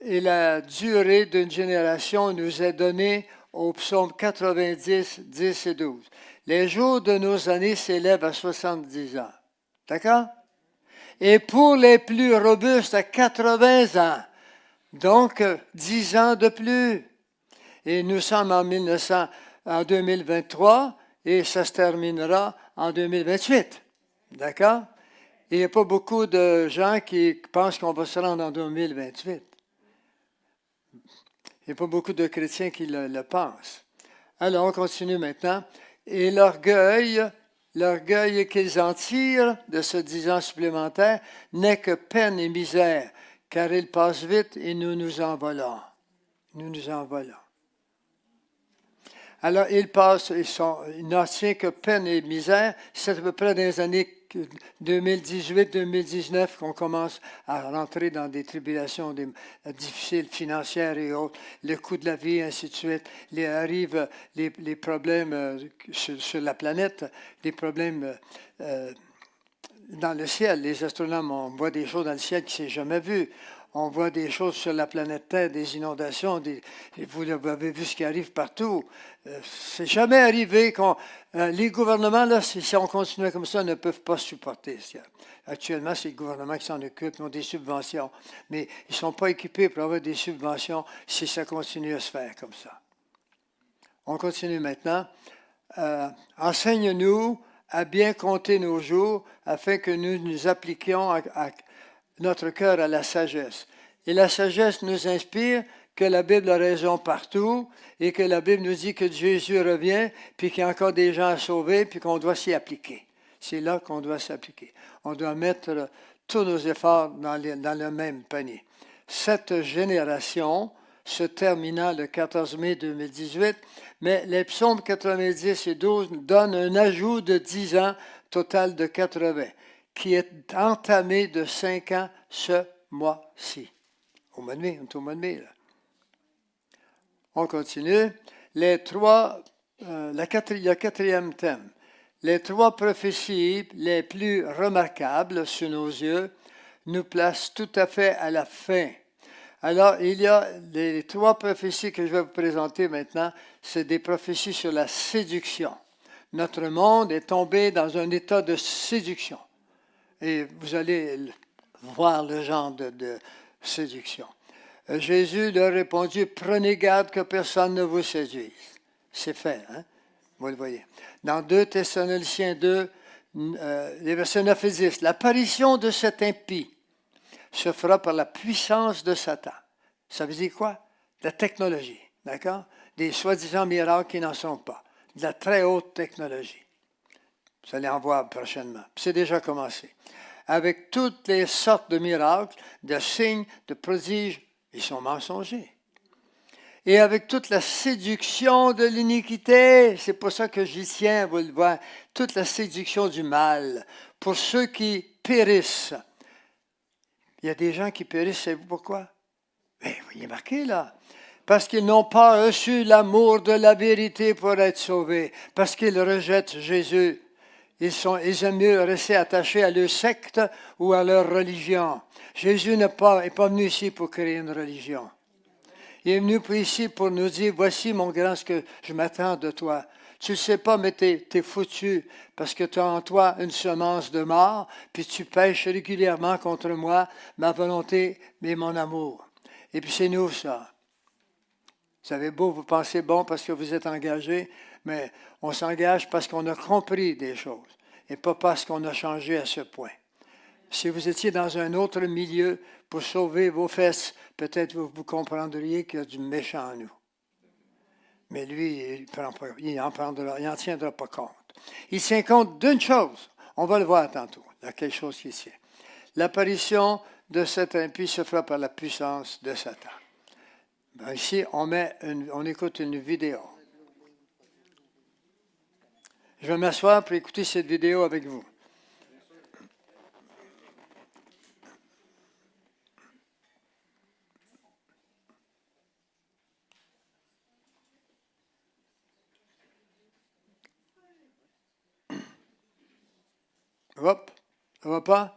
et la durée d'une génération nous est donnée au psaume 90, 10 et 12. Les jours de nos années s'élèvent à 70 ans. D'accord? Et pour les plus robustes, à 80 ans. Donc, 10 ans de plus. Et nous sommes en 2023 et ça se terminera en 2028. D'accord? Et il n'y a pas beaucoup de gens qui pensent qu'on va se rendre en 2028. Il n'y a pas beaucoup de chrétiens qui le pensent. Alors, on continue maintenant. Et l'orgueil qu'ils en tirent de ce 10 ans supplémentaire n'est que peine et misère, car il passe vite et nous nous envolons. Nous nous envolons. Alors, il n'en tient que peine et misère. C'est à peu près dans les années 2018-2019 qu'on commence à rentrer dans des tribulations difficiles financières et autres, le coût de la vie, ainsi de suite. Arrivent les problèmes sur la planète, les problèmes dans le ciel. Les astronomes, on voit des choses dans le ciel qui ne s'est jamais vu. On voit des choses sur la planète Terre, des inondations, vous avez vu ce qui arrive partout. C'est jamais arrivé les gouvernements, là, si on continuait comme ça, ne peuvent pas supporter ça. Actuellement, c'est le gouvernement qui s'en occupe, ils ont des subventions, mais ils ne sont pas équipés pour avoir des subventions si ça continue à se faire comme ça. On continue maintenant. Enseigne-nous à bien compter nos jours afin que nous nous appliquions à notre cœur à la sagesse. Et la sagesse nous inspire que la Bible a raison partout et que la Bible nous dit que Jésus revient, puis qu'il y a encore des gens à sauver, puis qu'on doit s'y appliquer. C'est là qu'on doit s'appliquer. On doit mettre tous nos efforts dans le même panier. Cette génération se terminant le 14 mai 2018, mais les psaumes 90 et 12 donnent un ajout de 10 ans, total de 80, qui est entamé de 5 ans ce mois-ci. Au mois de mai, on est au mois de mai, là. On continue. Le quatrième thème. Les 3 prophéties les plus remarquables sous nos yeux nous placent tout à fait à la fin. Alors, il y a les 3 prophéties que je vais vous présenter maintenant. C'est des prophéties sur la séduction. Notre monde est tombé dans un état de séduction. Et vous allez voir le genre de séduction. Jésus leur répondit, prenez garde que personne ne vous séduise. C'est fait, hein? Vous le voyez. Dans 2 Thessaloniciens 2, les versets 9 et 10, l'apparition de cet impie se fera par la puissance de Satan. Ça veut dire quoi? La technologie, d'accord? Des soi-disant miracles qui n'en sont pas. De la très haute technologie. Vous allez en voir prochainement. C'est déjà commencé. Avec toutes les sortes de miracles, de signes, de prodiges, ils sont mensongers. Et avec toute la séduction de l'iniquité, c'est pour ça que j'y tiens, vous le voyez, toute la séduction du mal, pour ceux qui périssent. Il y a des gens qui périssent, savez-vous pourquoi? Mais vous y marqué là. Parce qu'ils n'ont pas reçu l'amour de la vérité pour être sauvés, parce qu'ils rejettent Jésus. Ils aiment mieux rester attachés à leur secte ou à leur religion. Jésus n'est pas venu ici pour créer une religion. Il est venu ici pour nous dire, voici mon grand, ce que je m'attends de toi. Tu ne sais pas, mais tu es foutu parce que tu as en toi une semence de mort, puis tu pêches régulièrement contre moi, ma volonté et mon amour. Et puis c'est nous ça. Vous avez beau vous pensez bon parce que vous êtes engagé, mais on s'engage parce qu'on a compris des choses et pas parce qu'on a changé à ce point. Si vous étiez dans un autre milieu pour sauver vos fesses, peut-être vous comprendriez qu'il y a du méchant en nous. Mais lui, il n'en tiendra pas compte. Il tient compte d'une chose. On va le voir tantôt. Il y a quelque chose qui tient. L'apparition de cet impie se fera par la puissance de Satan. Ben ici, on écoute une vidéo. Je vais m'asseoir pour écouter cette vidéo avec vous. Hop, ça va pas?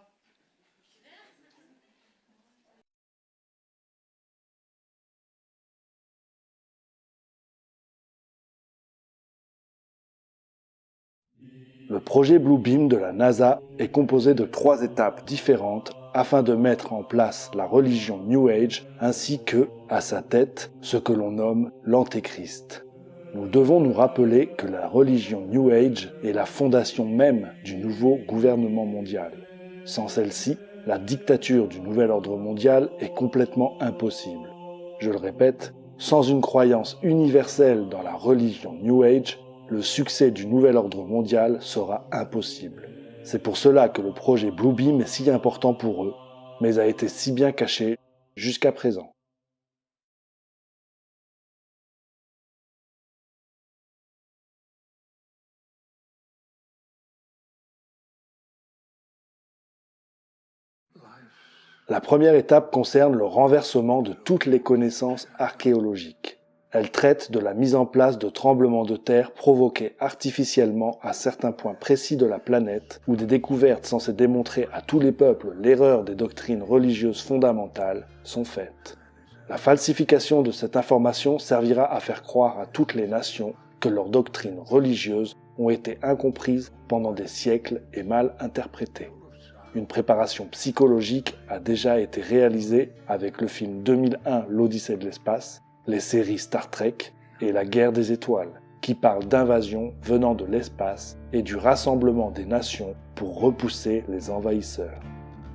Le projet Bluebeam de la NASA est composé de 3 étapes différentes afin de mettre en place la religion New Age ainsi que, à sa tête, ce que l'on nomme l'Antéchrist. Nous devons nous rappeler que la religion New Age est la fondation même du nouveau gouvernement mondial. Sans celle-ci, la dictature du nouvel ordre mondial est complètement impossible. Je le répète, sans une croyance universelle dans la religion New Age, le succès du nouvel ordre mondial sera impossible. C'est pour cela que le projet Bluebeam est si important pour eux, mais a été si bien caché jusqu'à présent. La première étape concerne le renversement de toutes les connaissances archéologiques. Elle traite de la mise en place de tremblements de terre provoqués artificiellement à certains points précis de la planète, où des découvertes censées démontrer à tous les peuples l'erreur des doctrines religieuses fondamentales sont faites. La falsification de cette information servira à faire croire à toutes les nations que leurs doctrines religieuses ont été incomprises pendant des siècles et mal interprétées. Une préparation psychologique a déjà été réalisée avec le film 2001 L'Odyssée de l'espace, les séries Star Trek et La Guerre des étoiles, qui parlent d'invasion venant de l'espace et du rassemblement des nations pour repousser les envahisseurs.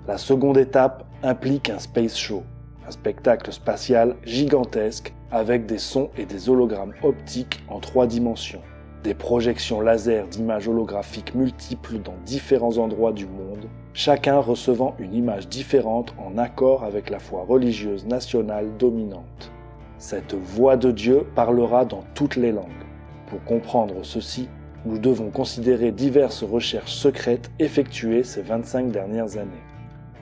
La seconde étape implique un space show, un spectacle spatial gigantesque avec des sons et des hologrammes optiques en 3 dimensions, des projections laser d'images holographiques multiples dans différents endroits du monde, chacun recevant une image différente en accord avec la foi religieuse nationale dominante. Cette voix de Dieu parlera dans toutes les langues. Pour comprendre ceci, nous devons considérer diverses recherches secrètes effectuées ces 25 dernières années.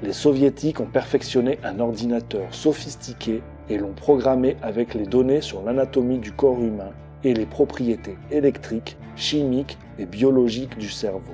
Les soviétiques ont perfectionné un ordinateur sophistiqué et l'ont programmé avec les données sur l'anatomie du corps humain et les propriétés électriques, chimiques et biologiques du cerveau.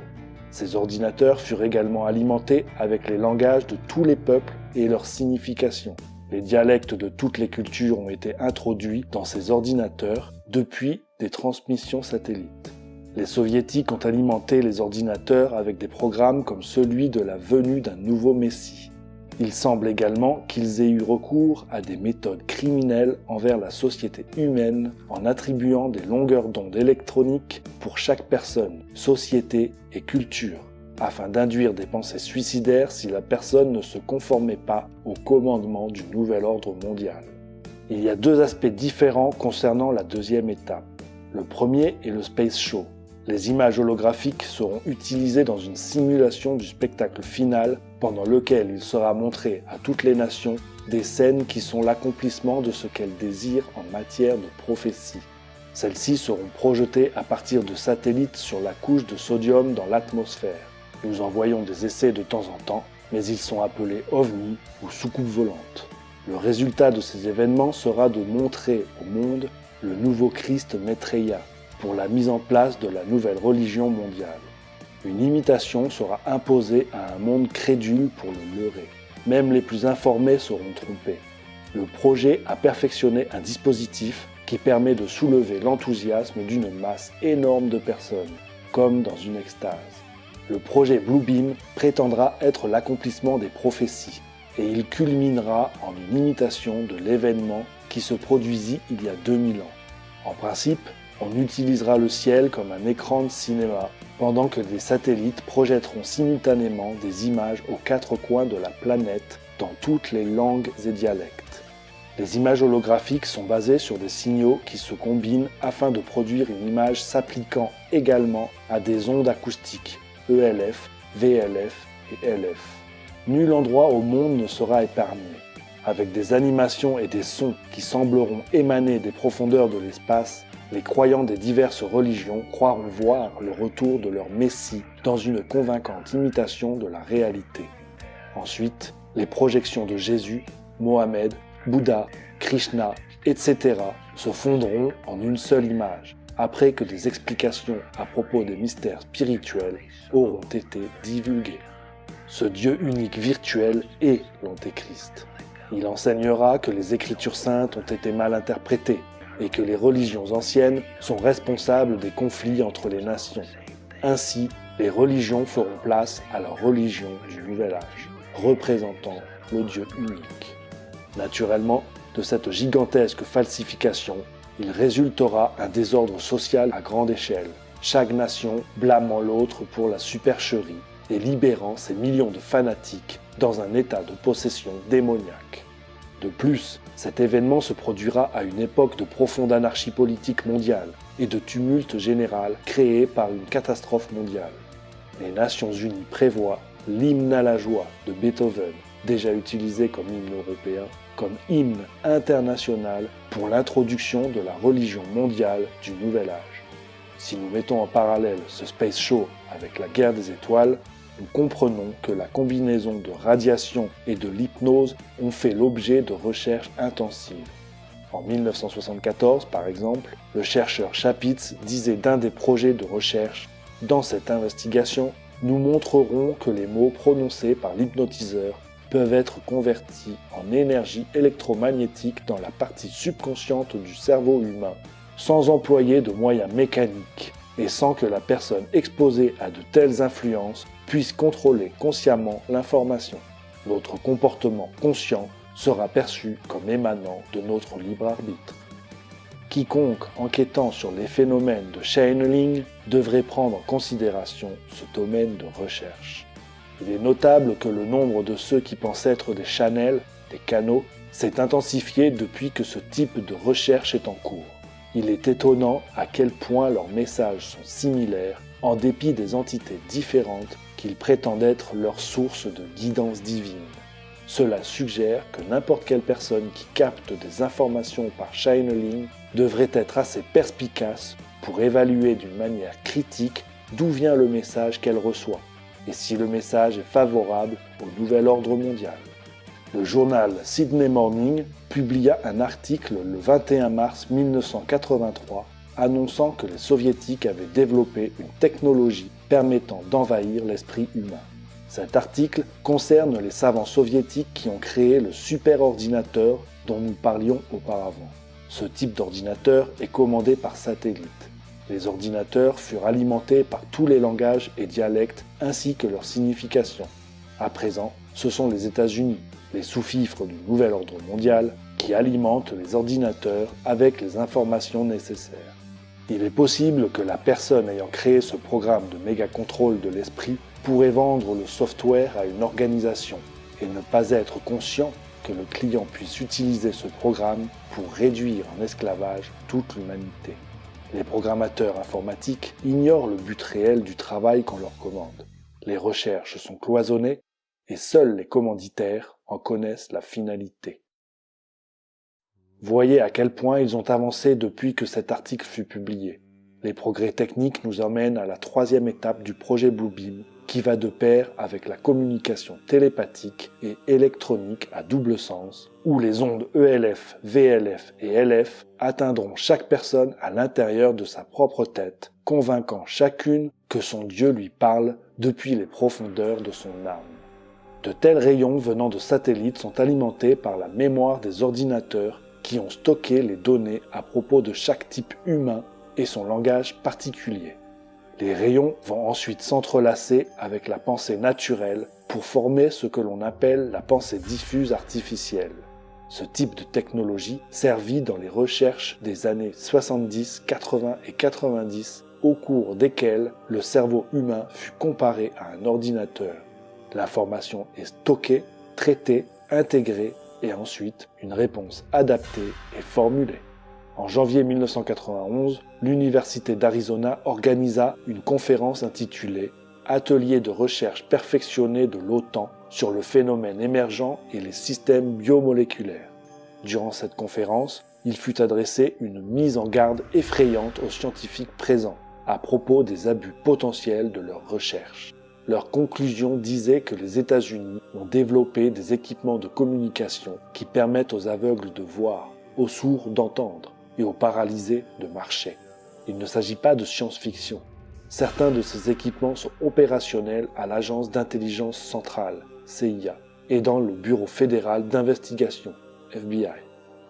Ces ordinateurs furent également alimentés avec les langages de tous les peuples et leurs significations. Les dialectes de toutes les cultures ont été introduits dans ces ordinateurs depuis des transmissions satellites. Les soviétiques ont alimenté les ordinateurs avec des programmes comme celui de la venue d'un nouveau messie. Il semble également qu'ils aient eu recours à des méthodes criminelles envers la société humaine en attribuant des longueurs d'onde électroniques pour chaque personne, société et culture, afin d'induire des pensées suicidaires si la personne ne se conformait pas au commandement du nouvel ordre mondial. Il y a 2 aspects différents concernant la deuxième étape. Le premier est le Space Show. Les images holographiques seront utilisées dans une simulation du spectacle final pendant lequel il sera montré à toutes les nations des scènes qui sont l'accomplissement de ce qu'elles désirent en matière de prophétie. Celles-ci seront projetées à partir de satellites sur la couche de sodium dans l'atmosphère. Nous en voyons des essais de temps en temps, mais ils sont appelés ovnis ou soucoupes volantes. Le résultat de ces événements sera de montrer au monde le nouveau Christ Maitreya pour la mise en place de la nouvelle religion mondiale. Une imitation sera imposée à un monde crédule pour le leurrer. Même les plus informés seront trompés. Le projet a perfectionné un dispositif qui permet de soulever l'enthousiasme d'une masse énorme de personnes, comme dans une extase. Le projet Bluebeam prétendra être l'accomplissement des prophéties et il culminera en une imitation de l'événement qui se produisit il y a 2000 ans. En principe, on utilisera le ciel comme un écran de cinéma pendant que des satellites projetteront simultanément des images aux 4 coins de la planète dans toutes les langues et dialectes. Les images holographiques sont basées sur des signaux qui se combinent afin de produire une image s'appliquant également à des ondes acoustiques, ELF, VLF et LF. Nul endroit au monde ne sera épargné. Avec des animations et des sons qui sembleront émaner des profondeurs de l'espace, les croyants des diverses religions croiront voir le retour de leur Messie dans une convaincante imitation de la réalité. Ensuite, les projections de Jésus, Mohamed, Bouddha, Krishna, etc. se fondront en une seule image, après que des explications à propos des mystères spirituels auront été divulguées. Ce Dieu unique virtuel est l'Antéchrist. Il enseignera que les Écritures saintes ont été mal interprétées et que les religions anciennes sont responsables des conflits entre les nations. Ainsi, les religions feront place à la religion du Nouvel Âge, représentant le Dieu unique. Naturellement, de cette gigantesque falsification, il résultera un désordre social à grande échelle, chaque nation blâmant l'autre pour la supercherie et libérant ses millions de fanatiques dans un état de possession démoniaque. De plus, cet événement se produira à une époque de profonde anarchie politique mondiale et de tumulte général créé par une catastrophe mondiale. Les Nations Unies prévoient l'hymne à la joie de Beethoven, déjà utilisé comme hymne européen, comme hymne international pour l'introduction de la religion mondiale du Nouvel Âge. Si nous mettons en parallèle ce Space Show avec la Guerre des Étoiles, nous comprenons que la combinaison de radiation et de l'hypnose ont fait l'objet de recherches intensives. En 1974, par exemple, le chercheur Chapitz disait d'un des projets de recherche « Dans cette investigation, nous montrerons que les mots prononcés par l'hypnotiseur peuvent être convertis en énergie électromagnétique dans la partie subconsciente du cerveau humain, sans employer de moyens mécaniques et sans que la personne exposée à de telles influences puisse contrôler consciemment l'information. Notre comportement conscient sera perçu comme émanant de notre libre arbitre. Quiconque enquêtant sur les phénomènes de channeling devrait prendre en considération ce domaine de recherche. Il est notable que le nombre de ceux qui pensent être des channels, des canaux, s'est intensifié depuis que ce type de recherche est en cours. Il est étonnant à quel point leurs messages sont similaires, en dépit des entités différentes qu'ils prétendent être leur source de guidance divine. Cela suggère que n'importe quelle personne qui capte des informations par channeling devrait être assez perspicace pour évaluer d'une manière critique d'où vient le message qu'elle reçoit, et si le message est favorable au nouvel ordre mondial. Le journal Sydney Morning publia un article le 21 mars 1983 annonçant que les soviétiques avaient développé une technologie permettant d'envahir l'esprit humain. Cet article concerne les savants soviétiques qui ont créé le superordinateur dont nous parlions auparavant. Ce type d'ordinateur est commandé par satellite. Les ordinateurs furent alimentés par tous les langages et dialectes ainsi que leurs significations. À présent, ce sont les États-Unis, les sous-fifres du nouvel ordre mondial, qui alimentent les ordinateurs avec les informations nécessaires. Il est possible que la personne ayant créé ce programme de méga-contrôle de l'esprit pourrait vendre le software à une organisation et ne pas être conscient que le client puisse utiliser ce programme pour réduire en esclavage toute l'humanité. Les programmateurs informatiques ignorent le but réel du travail qu'on leur commande. Les recherches sont cloisonnées et seuls les commanditaires en connaissent la finalité. Voyez à quel point ils ont avancé depuis que cet article fut publié. Les progrès techniques nous emmènent à la troisième étape du projet Bluebeam, qui va de pair avec la communication télépathique et électronique à double sens, où les ondes ELF, VLF et LF atteindront chaque personne à l'intérieur de sa propre tête, convainquant chacune que son Dieu lui parle depuis les profondeurs de son âme. De tels rayons venant de satellites sont alimentés par la mémoire des ordinateurs qui ont stocké les données à propos de chaque type humain et son langage particulier. Les rayons vont ensuite s'entrelacer avec la pensée naturelle pour former ce que l'on appelle la pensée diffuse artificielle. Ce type de technologie servit dans les recherches des années 70, 80 et 90, au cours desquelles le cerveau humain fut comparé à un ordinateur. L'information est stockée, traitée, intégrée et ensuite une réponse adaptée est formulée. En janvier 1991, l'Université d'Arizona organisa une conférence intitulée « Atelier de recherche perfectionné de l'OTAN sur le phénomène émergent et les systèmes biomoléculaires ». Durant cette conférence, il fut adressé une mise en garde effrayante aux scientifiques présents à propos des abus potentiels de leurs recherches. Leur conclusion disait que les États-Unis ont développé des équipements de communication qui permettent aux aveugles de voir, aux sourds d'entendre et aux paralysés de marcher. Il ne s'agit pas de science-fiction. Certains de ces équipements sont opérationnels à l'Agence d'intelligence centrale, CIA, et dans le Bureau fédéral d'investigation, FBI.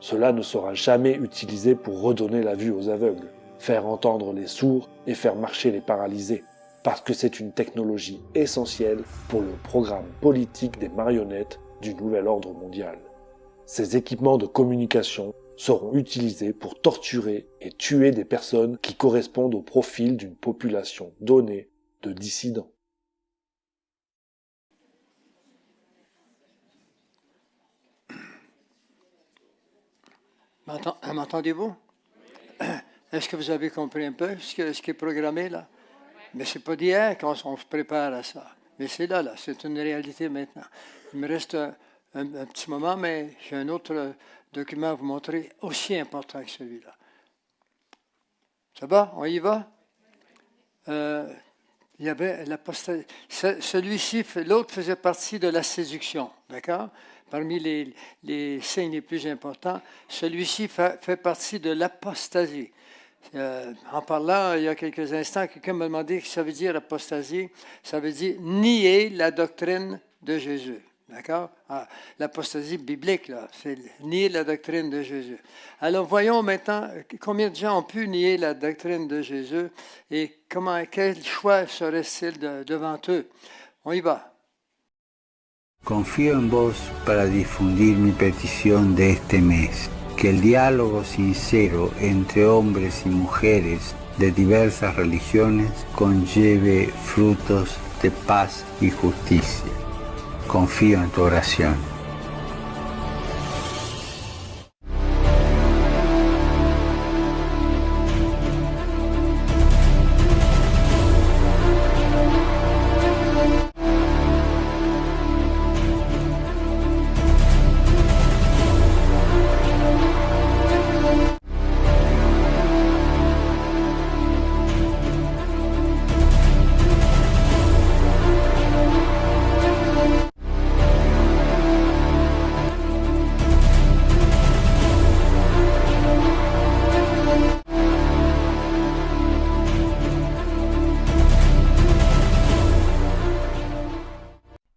Cela ne sera jamais utilisé pour redonner la vue aux aveugles, faire entendre les sourds et faire marcher les paralysés, parce que c'est une technologie essentielle pour le programme politique des marionnettes du nouvel ordre mondial. Ces équipements de communication seront utilisés pour torturer et tuer des personnes qui correspondent au profil d'une population donnée de dissidents. M'entendez-vous? Est-ce que vous avez compris un peu ce qui est programmé là? Mais ce n'est pas d'hier qu'on se prépare à ça. Mais c'est là, c'est une réalité maintenant. Il me reste un petit moment, mais j'ai un autre document à vous montrer aussi important que celui-là. Ça va? On y va? Il y avait l'apostasie. Celui-ci, l'autre faisait partie de la séduction, d'accord? Parmi les signes les plus importants, celui-ci fait partie de l'apostasie. En parlant il y a quelques instants, quelqu'un m'a demandé ce que ça veut dire apostasie. Ça veut dire nier la doctrine de Jésus. D'accord? L'apostasie biblique, là, c'est nier la doctrine de Jésus. Alors, voyons maintenant combien de gens ont pu nier la doctrine de Jésus et quel choix serait-il devant eux. On y va. Confío en vos para difundir mi petición de este mes, que el diálogo sincero entre hombres y mujeres de diversas religiones conlleve frutos de paz y justicia. Confío en tu oración.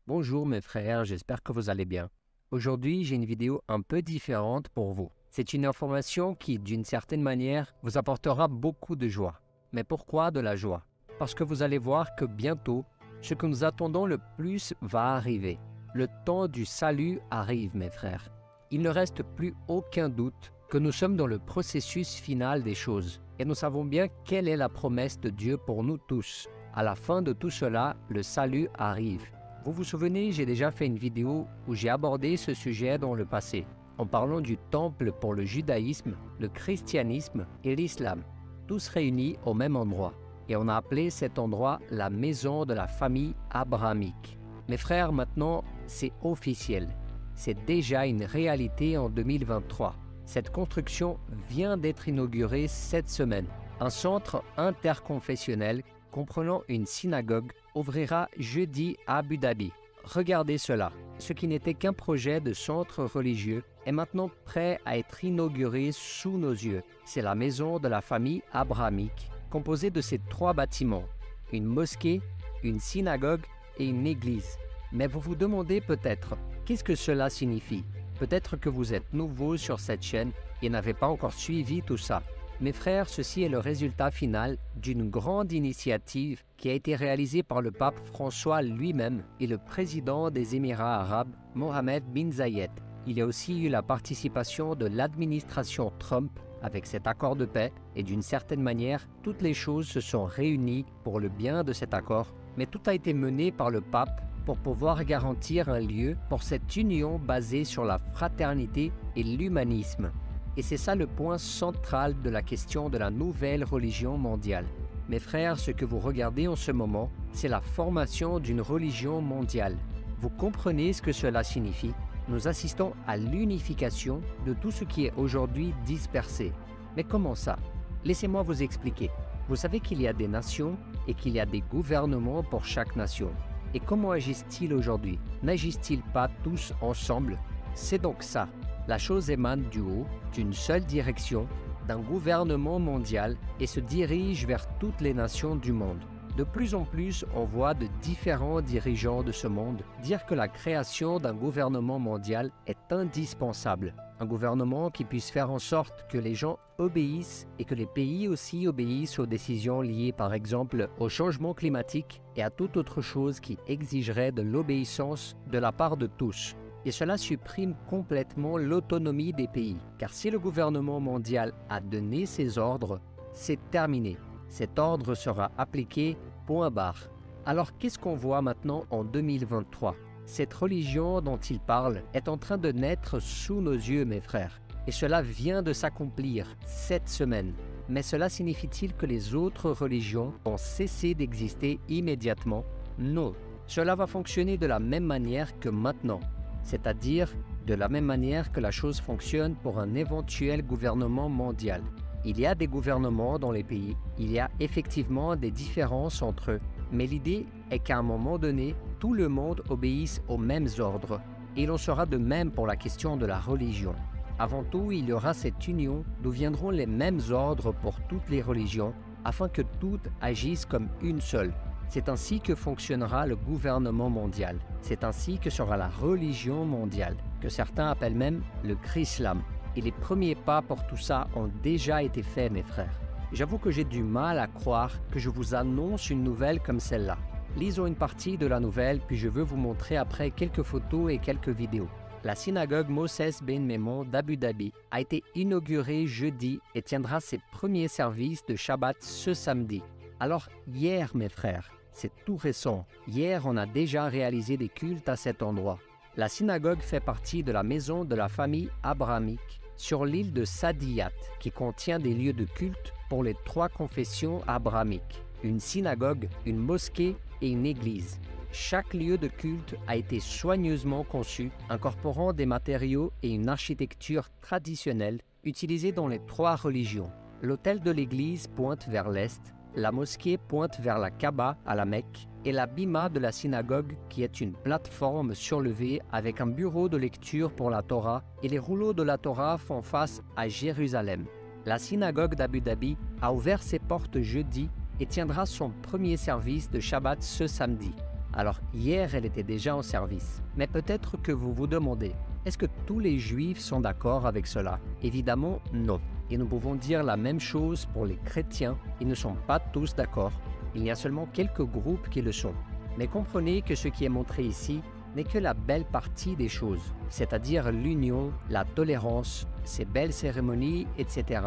Bonjour mes frères, j'espère que vous allez bien. Aujourd'hui, j'ai une vidéo un peu différente pour vous. C'est une information qui, d'une certaine manière, vous apportera beaucoup de joie. Mais pourquoi de la joie? Parce que vous allez voir que bientôt, ce que nous attendons le plus va arriver. Le temps du salut arrive, mes frères. Il ne reste plus aucun doute que nous sommes dans le processus final des choses. Et nous savons bien quelle est la promesse de Dieu pour nous tous. À la fin de tout cela, le salut arrive. Vous vous souvenez, j'ai déjà fait une vidéo où j'ai abordé ce sujet dans le passé, en parlant du temple pour le judaïsme, le christianisme et l'islam, tous réunis au même endroit. Et on a appelé cet endroit la maison de la famille abrahamique. Mes frères, maintenant, c'est officiel. C'est déjà une réalité en 2023. Cette construction vient d'être inaugurée cette semaine. Un centre interconfessionnel comprenant une synagogue, ouvrira jeudi à Abu Dhabi. Regardez cela. Ce qui n'était qu'un projet de centre religieux est maintenant prêt à être inauguré sous nos yeux. C'est la maison de la famille abrahamique, composée de ces 3 bâtiments, une mosquée, une synagogue et une église. Mais vous vous demandez peut-être, qu'est-ce que cela signifie? Peut-être que vous êtes nouveau sur cette chaîne et n'avez pas encore suivi tout ça. Mes frères, ceci est le résultat final d'une grande initiative qui a été réalisée par le pape François lui-même et le président des Émirats arabes, Mohammed bin Zayed. Il y a aussi eu la participation de l'administration Trump avec cet accord de paix et d'une certaine manière, toutes les choses se sont réunies pour le bien de cet accord, mais tout a été mené par le pape pour pouvoir garantir un lieu pour cette union basée sur la fraternité et l'humanisme. Et c'est ça le point central de la question de la nouvelle religion mondiale. Mes frères, ce que vous regardez en ce moment, c'est la formation d'une religion mondiale. Vous comprenez ce que cela signifie? Nous assistons à l'unification de tout ce qui est aujourd'hui dispersé. Mais comment ça? Laissez-moi vous expliquer. Vous savez qu'il y a des nations et qu'il y a des gouvernements pour chaque nation. Et comment agissent-ils aujourd'hui? N'agissent-ils pas tous ensemble? C'est donc ça. La chose émane du haut, d'une seule direction, d'un gouvernement mondial et se dirige vers toutes les nations du monde. De plus en plus, on voit de différents dirigeants de ce monde dire que la création d'un gouvernement mondial est indispensable. Un gouvernement qui puisse faire en sorte que les gens obéissent et que les pays aussi obéissent aux décisions liées par exemple au changement climatique et à toute autre chose qui exigerait de l'obéissance de la part de tous. Et cela supprime complètement l'autonomie des pays. Car si le gouvernement mondial a donné ses ordres, c'est terminé. Cet ordre sera appliqué, point barre. Alors qu'est-ce qu'on voit maintenant en 2023? Cette religion dont il parle est en train de naître sous nos yeux, mes frères. Et cela vient de s'accomplir cette semaine. Mais cela signifie-t-il que les autres religions vont cesser d'exister immédiatement? Non. Cela va fonctionner de la même manière que maintenant. C'est-à-dire de la même manière que la chose fonctionne pour un éventuel gouvernement mondial. Il y a des gouvernements dans les pays, il y a effectivement des différences entre eux, Mais l'idée est qu'à un moment donné, tout le monde obéisse aux mêmes ordres. Et il en sera de même pour la question de la religion. Avant tout, il y aura cette union d'où viendront les mêmes ordres pour toutes les religions, afin que toutes agissent comme une seule. C'est ainsi que fonctionnera le gouvernement mondial. C'est ainsi que sera la religion mondiale, que certains appellent même le Chrislam. Et les premiers pas pour tout ça ont déjà été faits, mes frères. J'avoue que j'ai du mal à croire que je vous annonce une nouvelle comme celle-là. Lisons une partie de la nouvelle, puis je veux vous montrer après quelques photos et quelques vidéos. La synagogue Moses Ben Maimon d'Abu Dhabi a été inaugurée jeudi et tiendra ses premiers services de Shabbat ce samedi. Alors hier, mes frères, c'est tout récent. Hier, on a déjà réalisé des cultes à cet endroit. La synagogue fait partie de la maison de la famille abrahamique sur l'île de Sadiyat, qui contient des lieux de culte pour les 3 confessions abrahamiques, une synagogue, une mosquée et une église. Chaque lieu de culte a été soigneusement conçu, incorporant des matériaux et une architecture traditionnelle utilisée dans les 3 religions. L'autel de l'église pointe vers l'est, la mosquée pointe vers la Kaaba à la Mecque et la bima de la synagogue qui est une plateforme surlevée avec un bureau de lecture pour la Torah et les rouleaux de la Torah font face à Jérusalem. La synagogue d'Abu Dhabi a ouvert ses portes jeudi et tiendra son premier service de Shabbat ce samedi. Alors hier, elle était déjà en service. Mais peut-être que vous vous demandez, est-ce que tous les Juifs sont d'accord avec cela? Évidemment, non. Et nous pouvons dire la même chose pour les chrétiens, ils ne sont pas tous d'accord. Il y a seulement quelques groupes qui le sont. Mais comprenez que ce qui est montré ici n'est que la belle partie des choses, c'est-à-dire l'union, la tolérance, ces belles cérémonies, etc.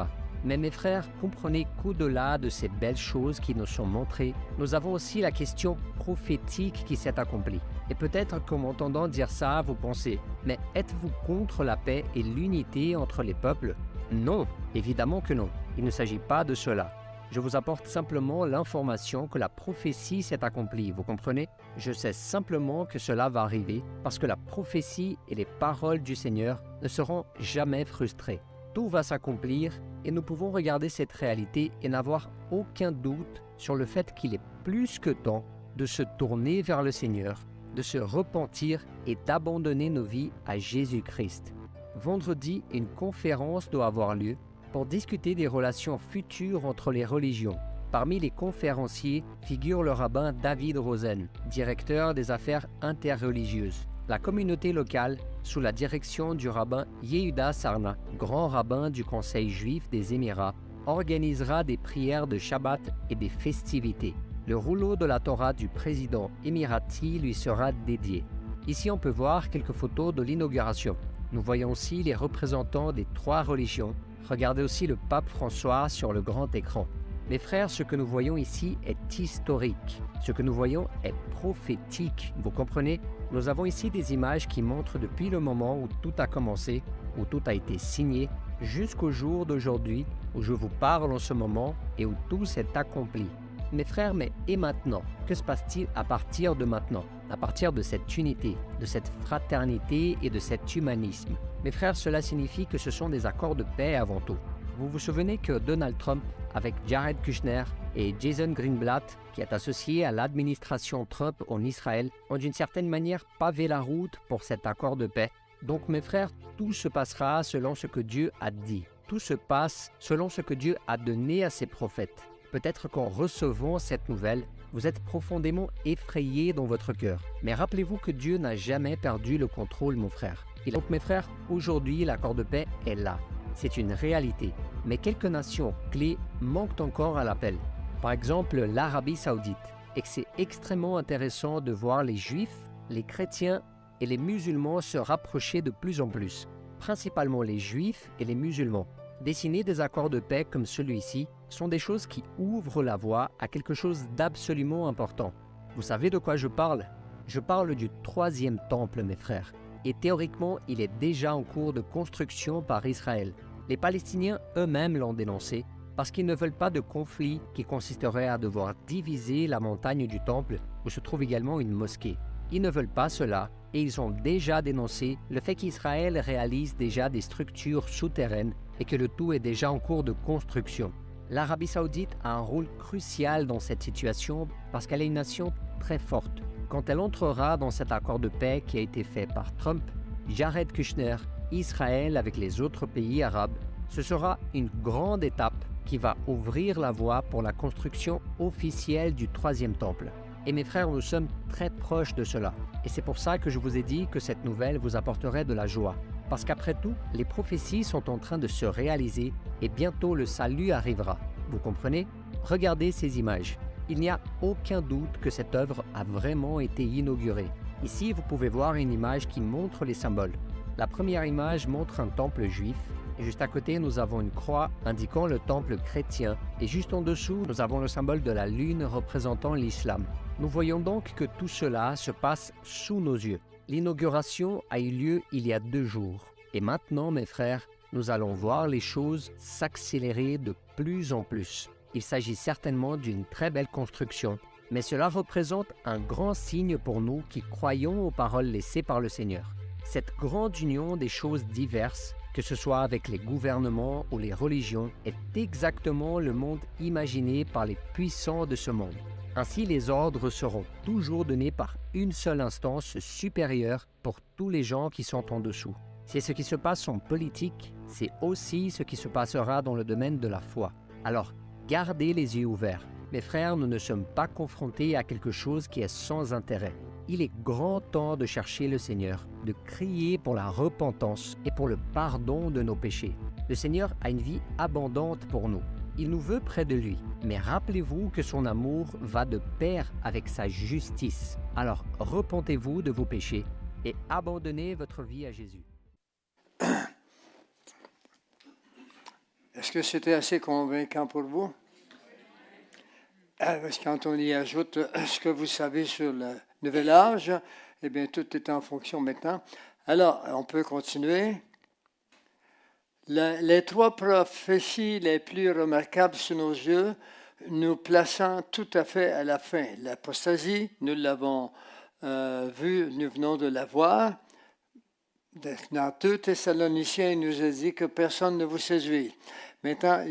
Mais mes frères, comprenez qu'au-delà de ces belles choses qui nous sont montrées, nous avons aussi la question prophétique qui s'est accomplie. Et peut-être qu'en m'entendant dire ça, vous pensez, mais êtes-vous contre la paix et l'unité entre les peuples? Non, évidemment que non. Il ne s'agit pas de cela. Je vous apporte simplement l'information que la prophétie s'est accomplie, vous comprenez? Je sais simplement que cela va arriver parce que la prophétie et les paroles du Seigneur ne seront jamais frustrées. Tout va s'accomplir et nous pouvons regarder cette réalité et n'avoir aucun doute sur le fait qu'il est plus que temps de se tourner vers le Seigneur, de se repentir et d'abandonner nos vies à Jésus-Christ. Vendredi, une conférence doit avoir lieu pour discuter des relations futures entre les religions. Parmi les conférenciers figure le rabbin David Rosen, directeur des affaires interreligieuses. La communauté locale, sous la direction du rabbin Yehuda Sarna, grand rabbin du Conseil juif des Émirats, organisera des prières de Shabbat et des festivités. Le rouleau de la Torah du président émirati lui sera dédié. Ici, on peut voir quelques photos de l'inauguration. Nous voyons aussi les représentants des 3 religions. Regardez aussi le pape François sur le grand écran. Mes frères, ce que nous voyons ici est historique. Ce que nous voyons est prophétique. Vous comprenez? Nous avons ici des images qui montrent depuis le moment où tout a commencé, où tout a été signé, jusqu'au jour d'aujourd'hui, où je vous parle en ce moment et où tout s'est accompli. Mes frères, mais et maintenant? Que se passe-t-il à partir de maintenant? À partir de cette unité, de cette fraternité et de cet humanisme? Mes frères, cela signifie que ce sont des accords de paix avant tout. Vous vous souvenez que Donald Trump, avec Jared Kushner et Jason Greenblatt, qui est associé à l'administration Trump en Israël, ont d'une certaine manière pavé la route pour cet accord de paix. Donc mes frères, tout se passera selon ce que Dieu a dit. Tout se passe selon ce que Dieu a donné à ses prophètes. Peut-être qu'en recevant cette nouvelle, vous êtes profondément effrayés dans votre cœur. Mais rappelez-vous que Dieu n'a jamais perdu le contrôle, mon frère. Et donc mes frères, aujourd'hui l'accord de paix est là. C'est une réalité. Mais quelques nations clés manquent encore à l'appel. Par exemple, l'Arabie Saoudite. Et que c'est extrêmement intéressant de voir les Juifs, les chrétiens et les musulmans se rapprocher de plus en plus. Principalement les Juifs et les musulmans. Dessiner des accords de paix comme celui-ci sont des choses qui ouvrent la voie à quelque chose d'absolument important. Vous savez de quoi je parle? Je parle du 3e temple, mes frères. Et théoriquement, il est déjà en cours de construction par Israël. Les Palestiniens eux-mêmes l'ont dénoncé parce qu'ils ne veulent pas de conflit qui consisterait à devoir diviser la montagne du temple où se trouve également une mosquée. Ils ne veulent pas cela et ils ont déjà dénoncé le fait qu'Israël réalise déjà des structures souterraines et que le tout est déjà en cours de construction. L'Arabie Saoudite a un rôle crucial dans cette situation parce qu'elle est une nation très forte. Quand elle entrera dans cet accord de paix qui a été fait par Trump, Jared Kushner, Israël avec les autres pays arabes, ce sera une grande étape qui va ouvrir la voie pour la construction officielle du troisième temple. Et mes frères, nous sommes très proches de cela. Et c'est pour ça que je vous ai dit que cette nouvelle vous apporterait de la joie. Parce qu'après tout, les prophéties sont en train de se réaliser et bientôt le salut arrivera. Vous comprenez? Regardez ces images. Il n'y a aucun doute que cette œuvre a vraiment été inaugurée. Ici, vous pouvez voir une image qui montre les symboles. La première image montre un temple juif. Et juste à côté, nous avons une croix indiquant le temple chrétien. Et juste en dessous, nous avons le symbole de la lune représentant l'islam. Nous voyons donc que tout cela se passe sous nos yeux. L'inauguration a eu lieu il y a 2 jours. Et maintenant, mes frères, nous allons voir les choses s'accélérer de plus en plus. Il s'agit certainement d'une très belle construction, mais cela représente un grand signe pour nous qui croyons aux paroles laissées par le Seigneur. Cette grande union des choses diverses, que ce soit avec les gouvernements ou les religions, est exactement le monde imaginé par les puissants de ce monde. Ainsi, les ordres seront toujours donnés par une seule instance supérieure pour tous les gens qui sont en dessous. C'est ce qui se passe en politique, c'est aussi ce qui se passera dans le domaine de la foi. Alors, gardez les yeux ouverts. Mes frères, nous ne sommes pas confrontés à quelque chose qui est sans intérêt. Il est grand temps de chercher le Seigneur, de crier pour la repentance et pour le pardon de nos péchés. Le Seigneur a une vie abondante pour nous. Il nous veut près de lui, mais rappelez-vous que son amour va de pair avec sa justice. Alors, repentez-vous de vos péchés et abandonnez votre vie à Jésus. Est-ce que c'était assez convaincant pour vous? Parce que quand on y ajoute ce que vous savez sur le nouvel âge, eh bien, tout est en fonction maintenant. Alors, on peut continuer. Les 3 prophéties les plus remarquables sous nos yeux, nous plaçant tout à fait à la fin. L'apostasie, nous l'avons vu, nous venons de la voir. Dans 2 Thessaloniciens, il nous a dit que personne ne vous séduit. Maintenant,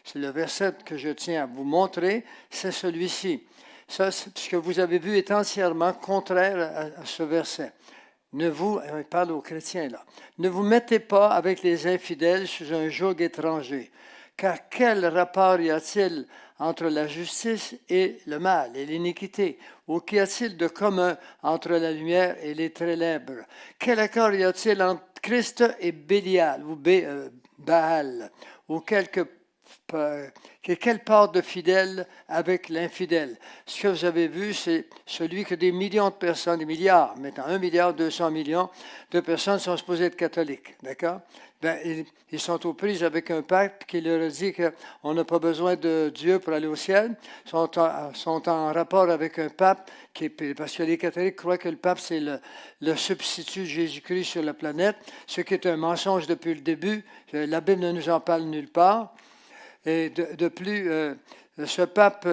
c'est le verset que je tiens à vous montrer, c'est celui-ci. Ça, ce que vous avez vu est entièrement contraire à ce verset. On parle aux chrétiens là. Ne vous mettez pas avec les infidèles sous un joug étranger. Car quel rapport y a-t-il entre la justice et le mal et l'iniquité? Ou qu'y a-t-il de commun entre la lumière et les ténèbres? Quel accord y a-t-il entre Christ et Bélial ou Baal? Ou quelle part de fidèle avec l'infidèle? Ce que vous avez vu, c'est celui que des millions de personnes, des milliards, maintenant 1 milliard 200 millions de personnes sont supposées être catholiques, d'accord? Ils sont aux prises avec un pape qui leur a dit qu'on n'a pas besoin de Dieu pour aller au ciel, sont en rapport avec un pape, parce que les catholiques croient que le pape c'est le substitut de Jésus-Christ sur la planète, ce qui est un mensonge depuis le début. La Bible ne nous en parle nulle part. Et de plus, ce pape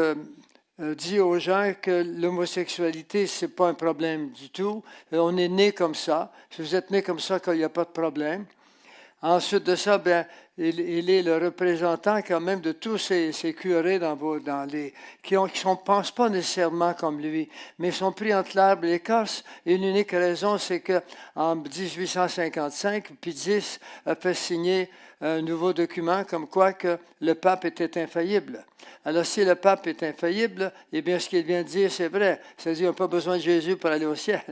dit aux gens que l'homosexualité, ce n'est pas un problème du tout. On est né comme ça. Si vous êtes né comme ça, il n'y a pas de problème. Ensuite de ça, il est le représentant quand même de tous ces curés qui ne pensent pas nécessairement comme lui, mais sont pris entre l'arbre et l'écorce. Et une unique raison, c'est qu'en 1855, Pie X a fait signer un nouveau document comme quoi que le pape était infaillible. Alors, si le pape est infaillible, eh bien, ce qu'il vient de dire, c'est vrai. C'est-à-dire, on n'a pas besoin de Jésus pour aller au ciel.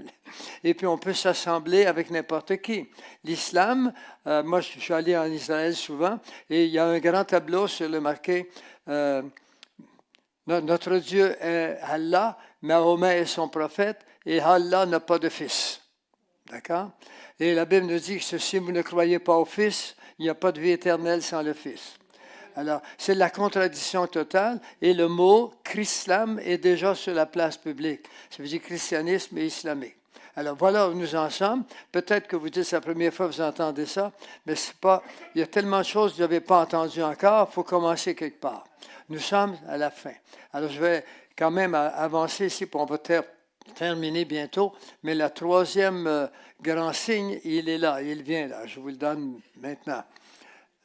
Et puis, on peut s'assembler avec n'importe qui. L'islam, moi, je suis allé en Israël souvent, et il y a un grand tableau sur le marqué notre Dieu est Allah, Mahomet est son prophète, et Allah n'a pas de fils. D'accord? Et la Bible nous dit que si vous ne croyez pas au Fils, il n'y a pas de vie éternelle sans le Fils. Alors, c'est la contradiction totale, et le mot « Chrislam » est déjà sur la place publique. Ça veut dire christianisme et islamique. Alors, voilà où nous en sommes. Peut-être que vous dites, c'est la première fois que vous entendez ça, mais c'est pas. Il y a tellement de choses que vous n'avez pas entendues encore, il faut commencer quelque part. Nous sommes à la fin. Alors, je vais quand même avancer ici, pour on va terminer bientôt, mais le 3e grand signe, il est là, il vient là. Je vous le donne maintenant.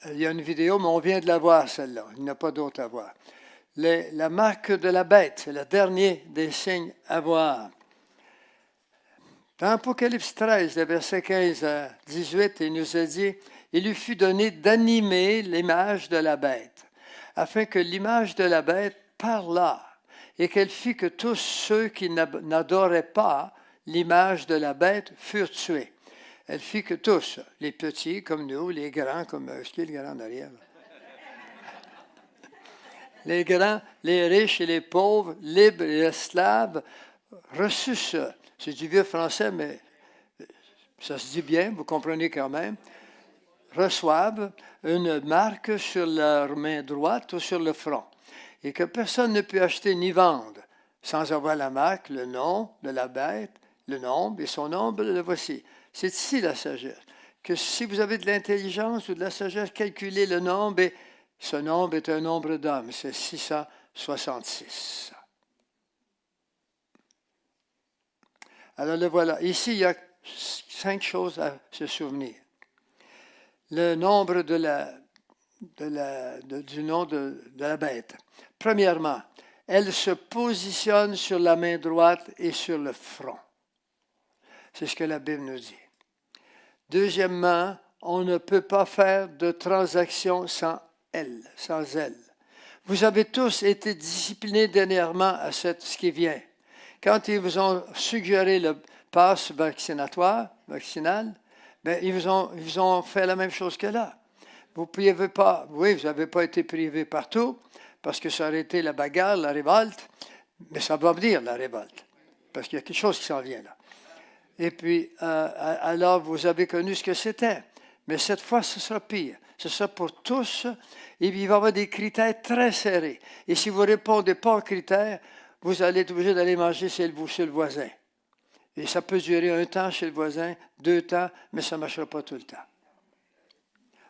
Il y a une vidéo, mais on vient de la voir, celle-là. Il n'y en a pas d'autre à voir. La marque de la bête, c'est le dernier des signes à voir. Dans Apocalypse 13, le verset 15 à 18, il nous a dit « Il lui fut donné d'animer l'image de la bête, afin que l'image de la bête parlât, et qu'elle fit que tous ceux qui n'adoraient pas l'image de la bête furent tués. » Elle fit que tous, les petits comme nous, les grands comme... Est-ce qu'il y a le grand en arrière? Les grands, les riches et les pauvres, libres et esclaves, reçut ça. C'est du vieux français, mais ça se dit bien, vous comprenez quand même. Reçoivent une marque sur leur main droite ou sur le front. Et que personne ne peut acheter ni vendre sans avoir la marque, le nom de la bête, le nombre, et son nombre, le voici. C'est ici la sagesse. Que si vous avez de l'intelligence ou de la sagesse, calculez le nombre, et ce nombre est un nombre d'hommes, c'est 666. Alors le voilà. Ici, il y a 5 choses à se souvenir. Le nombre du nom de la bête. Premièrement, elle se positionne sur la main droite et sur le front. C'est ce que la Bible nous dit. Deuxièmement, on ne peut pas faire de transaction sans elle, sans elle. Vous avez tous été disciplinés dernièrement à ce qui vient. Quand ils vous ont suggéré le pass vaccinal, ben, ils vous ont fait la même chose que là. Vous n'avez pas été privé partout, parce que ça aurait été la bagarre, la révolte, mais ça va venir la révolte, parce qu'il y a quelque chose qui s'en vient là. Et puis, alors, vous avez connu ce que c'était. Mais cette fois, ce sera pire. Ce sera pour tous, et il va y avoir des critères très serrés. Et si vous ne répondez pas aux critères, vous allez être obligé d'aller manger chez le voisin. Et ça peut durer 1 temps chez le voisin, 2 temps, mais ça ne marchera pas tout le temps.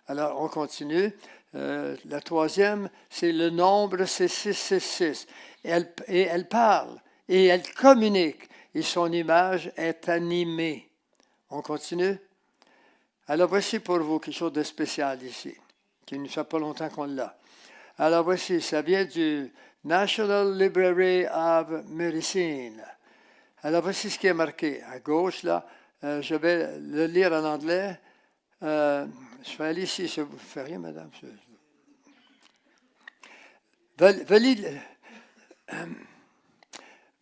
Alors, on continue. La troisième, c'est le nombre, c'est 666. Et elle parle, et elle communique, et son image est animée. On continue? Alors, voici pour vous quelque chose de spécial ici, qui ne fait pas longtemps qu'on l'a. Alors, voici, ça vient du National Library of Medicine. Alors, voici ce qui est marqué à gauche, là. Je vais le lire en anglais. Je vais aller ici. Ça vous fait rien, madame?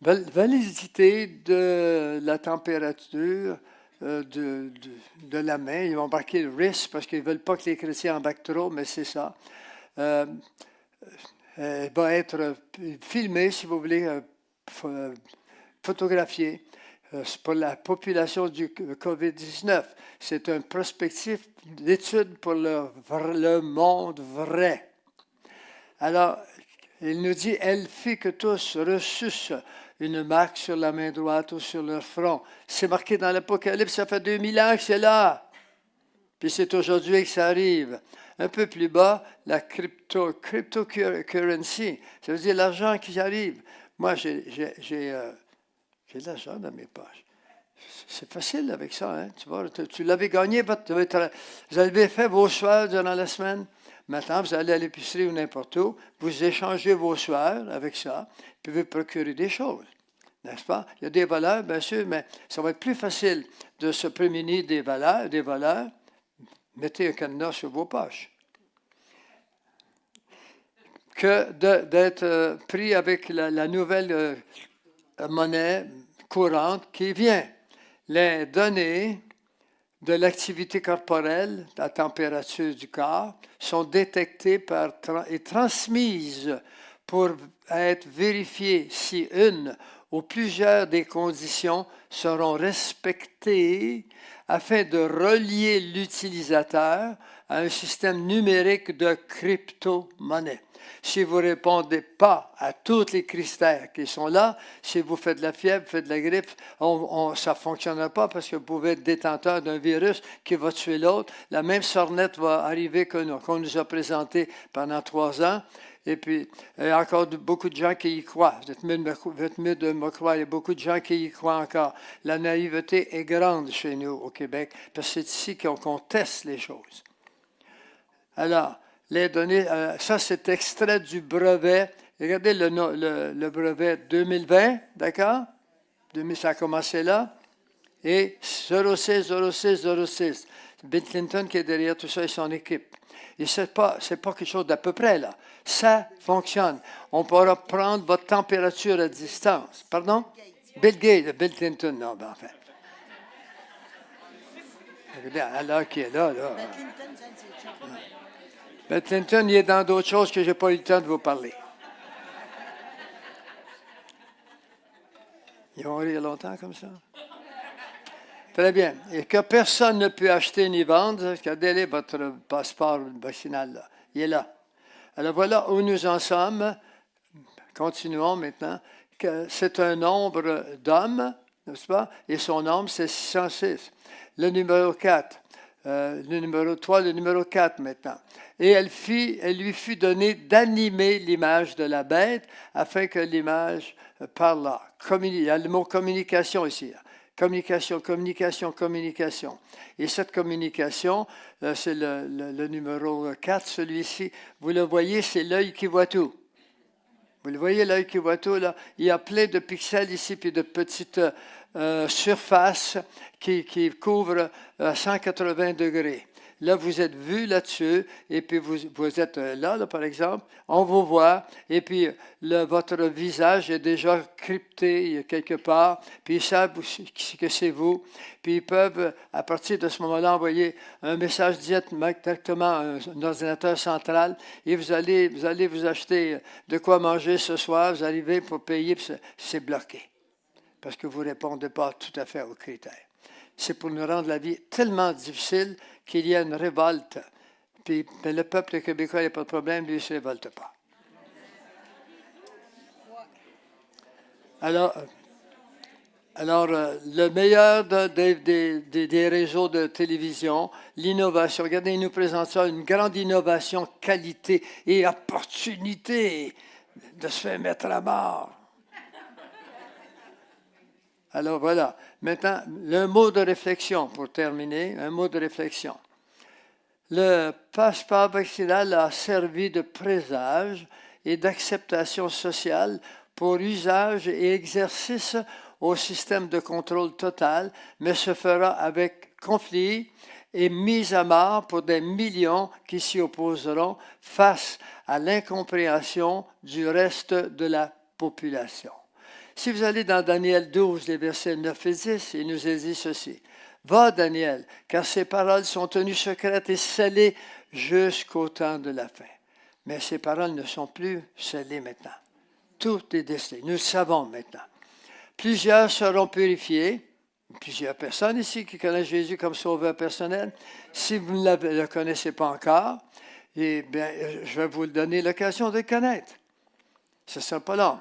Validité de la température de la main. Ils vont marquer le risque parce qu'ils ne veulent pas que les chrétiens embarquent trop, mais c'est ça. Elle va être filmée, si vous voulez, photographiée. Pour la population du COVID-19. C'est un prospectif d'étude pour le monde vrai. Alors, il nous dit, elle fit que tous reçussent une marque sur la main droite ou sur leur front. C'est marqué dans l'Apocalypse, ça fait 2000 ans que c'est là. Puis c'est aujourd'hui que ça arrive. Un peu plus bas, la cryptocurrency, ça veut dire l'argent qui arrive. Moi, j'ai de l'argent dans mes poches. C'est facile avec ça, hein? Tu vois, tu l'avais gagné, vous avez fait vos sueurs durant la semaine. Maintenant, vous allez à l'épicerie ou n'importe où, vous échangez vos sueurs avec ça, puis vous procurer des choses. N'est-ce pas? Il y a des voleurs, bien sûr, mais ça va être plus facile de se prémunir des voleurs. Mettez un cadenas sur vos poches. Que d'être pris avec la nouvelle monnaie courante qui vient. Les données de l'activité corporelle, la température du corps, sont détectées et transmises pour être vérifiées si une ou plusieurs des conditions seront respectées afin de relier l'utilisateur à un système numérique de crypto-monnaie. Si vous ne répondez pas à tous les critères qui sont là, si vous faites de la fièvre, vous faites de la grippe, ça ne fonctionnera pas parce que vous pouvez être détenteur d'un virus qui va tuer l'autre. La même sornette va arriver qu'on nous a présentée pendant 3 ans. Et puis, il y a encore beaucoup de gens qui y croient. Vous êtes mieux de me croire, il y a beaucoup de gens qui y croient encore. La naïveté est grande chez nous au Québec parce que c'est ici qu'on teste les choses. Alors, les données, ça c'est extrait du brevet. Regardez le brevet 2020, d'accord? Ça a commencé là. Et 060606. Bill Clinton qui est derrière tout ça et son équipe. Et ce n'est pas quelque chose d'à peu près là. Ça fonctionne. On pourra prendre votre température à distance. Pardon? Bill Gates, Bill Clinton, non, ben enfin. Regardez, alors qui est là. Bill Clinton, il est dans d'autres choses que je n'ai pas eu le temps de vous parler. Ils vont rire longtemps comme ça? Très bien. Et que personne ne peut acheter ni vendre, regardez votre passeport vaccinal, là. Il est là. Alors voilà où nous en sommes. Continuons maintenant. C'est un nombre d'hommes, n'est-ce pas? Et son nombre, c'est 606. Le numéro 4. Le numéro 3, le numéro 4 maintenant. Et elle lui fut donnée d'animer l'image de la bête afin que l'image parle là. Il y a le mot communication ici. Là. Communication. Et cette communication, c'est le numéro 4, celui-ci. Vous le voyez, c'est l'œil qui voit tout. Vous le voyez, l'œil qui voit tout, là. Il y a plein de pixels ici, puis de petites surfaces qui couvrent 180 degrés. Là, vous êtes vu là-dessus, et puis vous êtes là, par exemple, on vous voit, et puis votre visage est déjà crypté quelque part, puis ils savent que c'est vous, puis ils peuvent, à partir de ce moment-là, envoyer un message directement à un ordinateur central, et vous allez vous acheter de quoi manger ce soir, vous arrivez pour payer, puis c'est bloqué, parce que vous ne répondez pas tout à fait aux critères. C'est pour nous rendre la vie tellement difficile qu'il y a une révolte. Mais le peuple québécois n'a pas de problème, lui, il ne se révolte pas. Alors le meilleur des réseaux de télévision, l'innovation. Regardez, il nous présente ça, une grande innovation, qualité et opportunité de se faire mettre à mort. Alors voilà. Maintenant, le mot de réflexion, pour terminer, un mot de réflexion. Le passeport vaccinal a servi de présage et d'acceptation sociale pour usage et exercice au système de contrôle total, mais se fera avec conflit et mise à mort pour des millions qui s'y opposeront face à l'incompréhension du reste de la population. Si vous allez dans Daniel 12, les versets 9 et 10, il nous est dit ceci. « Va, Daniel, car ces paroles sont tenues secrètes et scellées jusqu'au temps de la fin. » Mais ces paroles ne sont plus scellées maintenant. Tout est décelé. Nous le savons maintenant. Plusieurs seront purifiés. Plusieurs personnes ici qui connaissent Jésus comme sauveur personnel. Si vous ne le connaissez pas encore, eh bien, je vais vous donner l'occasion de le connaître. Ce ne sera pas long.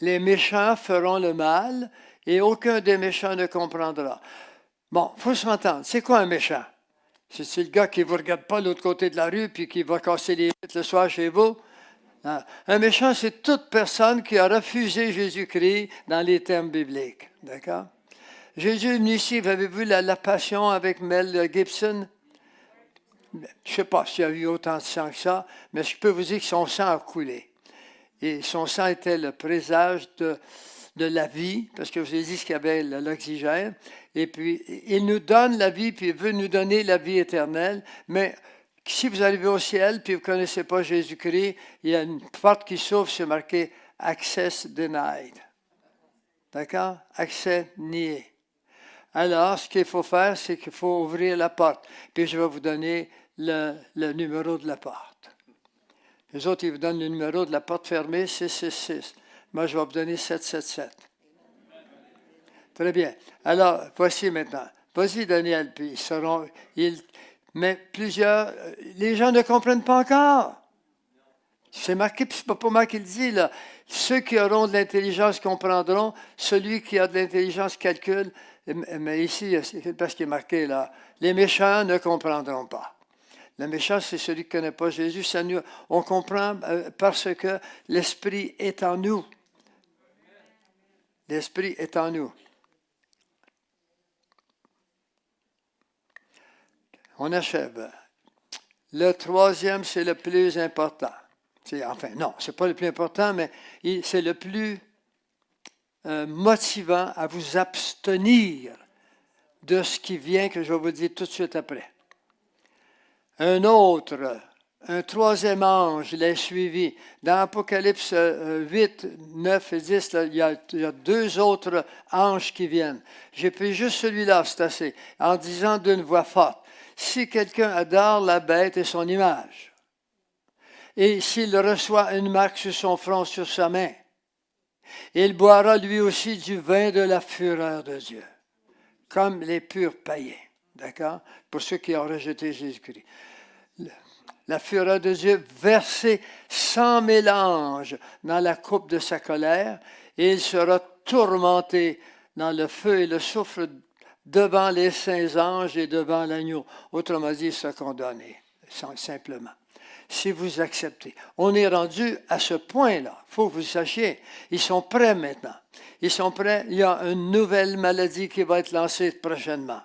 Les méchants feront le mal et aucun des méchants ne comprendra. Bon, il faut s'entendre. C'est quoi un méchant? C'est le gars qui ne vous regarde pas de l'autre côté de la rue puis qui va casser les vitres le soir chez vous. Non. Un méchant, c'est toute personne qui a refusé Jésus-Christ dans les termes bibliques. D'accord? Jésus est venu ici, vous avez vu la passion avec Mel Gibson? Je ne sais pas s'il y a eu autant de sang que ça, mais je peux vous dire que son sang a coulé. Et son sang était le présage de la vie, parce que je vous ai dit qu'il y avait l'oxygène. Et puis, il nous donne la vie, puis il veut nous donner la vie éternelle. Mais si vous arrivez au ciel, puis vous ne connaissez pas Jésus-Christ, il y a une porte qui s'ouvre, c'est marqué « Access denied ». D'accord? Accès nié. Alors, ce qu'il faut faire, c'est qu'il faut ouvrir la porte. Puis je vais vous donner le numéro de la porte. Les autres, ils vous donnent le numéro de la porte fermée, 666. Moi, je vais vous donner 777. Très bien. Alors, voici maintenant. Vas-y, Daniel, puis ils seront... mais plusieurs... Les gens ne comprennent pas encore. C'est marqué, puis ce n'est pas moi qui le dis, là. Ceux qui auront de l'intelligence comprendront. Celui qui a de l'intelligence calcule. Mais ici, c'est parce qu'il est marqué, là. Les méchants ne comprendront pas. Le méchant, c'est celui qui ne connaît pas Jésus. Ça nous, on comprend parce que l'Esprit est en nous. L'Esprit est en nous. On achève. Le troisième, c'est le plus important. Enfin, non, ce n'est pas le plus important, mais c'est le plus motivant à vous abstenir de ce qui vient, que je vais vous dire tout de suite après. Un troisième ange l'a suivi. Dans Apocalypse 8, 9 et 10, là, il y a deux autres anges qui viennent. J'ai pris juste celui-là, c'est assez, en disant d'une voix forte, si quelqu'un adore la bête et son image, et s'il reçoit une marque sur son front, sur sa main, il boira lui aussi du vin de la fureur de Dieu, comme les purs païens. D'accord? Pour ceux qui ont rejeté Jésus-Christ. La fureur de Dieu versée sans mélange dans la coupe de sa colère, et il sera tourmenté dans le feu et le soufre devant les saints anges et devant l'agneau. Autrement dit, il sera condamné, simplement. Si vous acceptez. On est rendu à ce point-là. Il faut que vous sachiez. Ils sont prêts maintenant. Ils sont prêts. Il y a une nouvelle maladie qui va être lancée prochainement.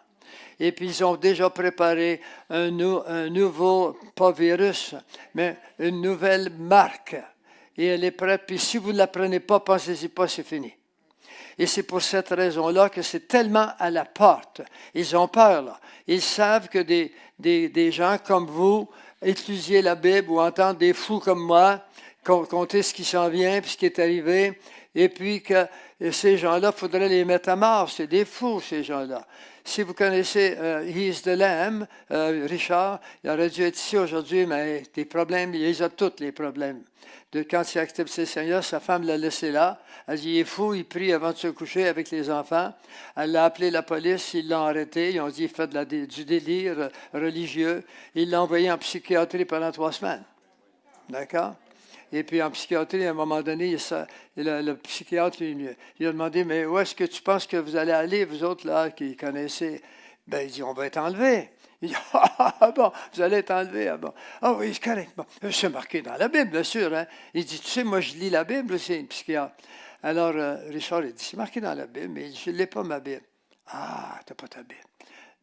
Et puis, ils ont déjà préparé un nouveau, pas virus, mais une nouvelle marque. Et elle est prête. Puis, si vous ne la prenez pas, pensez-y pas, c'est fini. Et c'est pour cette raison-là que c'est tellement à la porte. Ils ont peur, là. Ils savent que des gens comme vous étudier la Bible ou entendre des fous comme moi compter ce qui s'en vient, puis ce qui est arrivé, et puis que ces gens-là, il faudrait les mettre à mort. C'est des fous, ces gens-là. Si vous connaissez He's the Lamb, Richard, il aurait dû être ici aujourd'hui, mais des problèmes, il les a tous les problèmes. Quand il a accepté le Seigneur, sa femme l'a laissé là. Elle dit, il est fou, il prie avant de se coucher avec les enfants. Elle a appelé la police, ils l'ont arrêté. Ils ont dit, il fait du délire religieux. Ils l'ont envoyé en psychiatrie pendant 3 semaines. D'accord? Et puis en psychiatrie, à un moment donné, le psychiatre il a demandé, mais où est-ce que tu penses que vous allez aller, vous autres là, qui connaissez? Ben, il dit, on va être enlevés. Il dit, ah bon, vous allez être enlevé. Ah bon. Ah oui, c'est correct. Bon, c'est marqué dans la Bible, bien sûr. Hein? Il dit, tu sais, moi, je lis la Bible, c'est une psychiatre. Alors, Richard, il dit, c'est marqué dans la Bible, mais je ne l'ai pas, ma Bible. Ah, tu n'as pas ta Bible.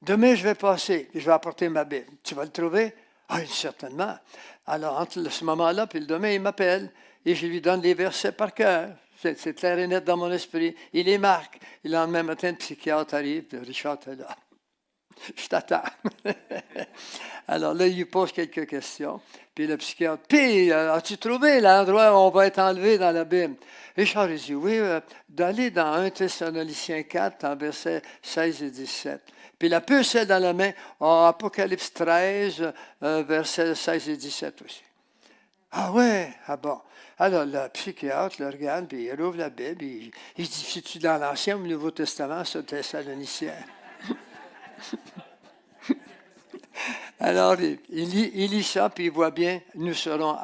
Demain, je vais passer et je vais apporter ma Bible. Tu vas le trouver? Ah, certainement. Alors, entre ce moment-là puis le demain, il m'appelle et je lui donne les versets par cœur. C'est clair et net dans mon esprit. Il les marque. Et le lendemain matin, le psychiatre arrive, Richard est là. Je t'attends. Alors là, il lui pose quelques questions. Puis le psychiatre, puis, as-tu trouvé l'endroit où on va être enlevé dans la Bible? Richard, il dit, oui, d'aller dans 1 Thessaloniciens 4, en versets 16 et 17. Puis la puce est dans la main, en Apocalypse 13, versets 16 et 17 aussi. Ah ouais, ah bon. Alors le psychiatre le regarde, puis il ouvre la Bible, il dit, c'est-tu dans l'Ancien ou le Nouveau Testament, ce Thessaloniciens? Alors, il lit ça, puis il voit bien, nous serons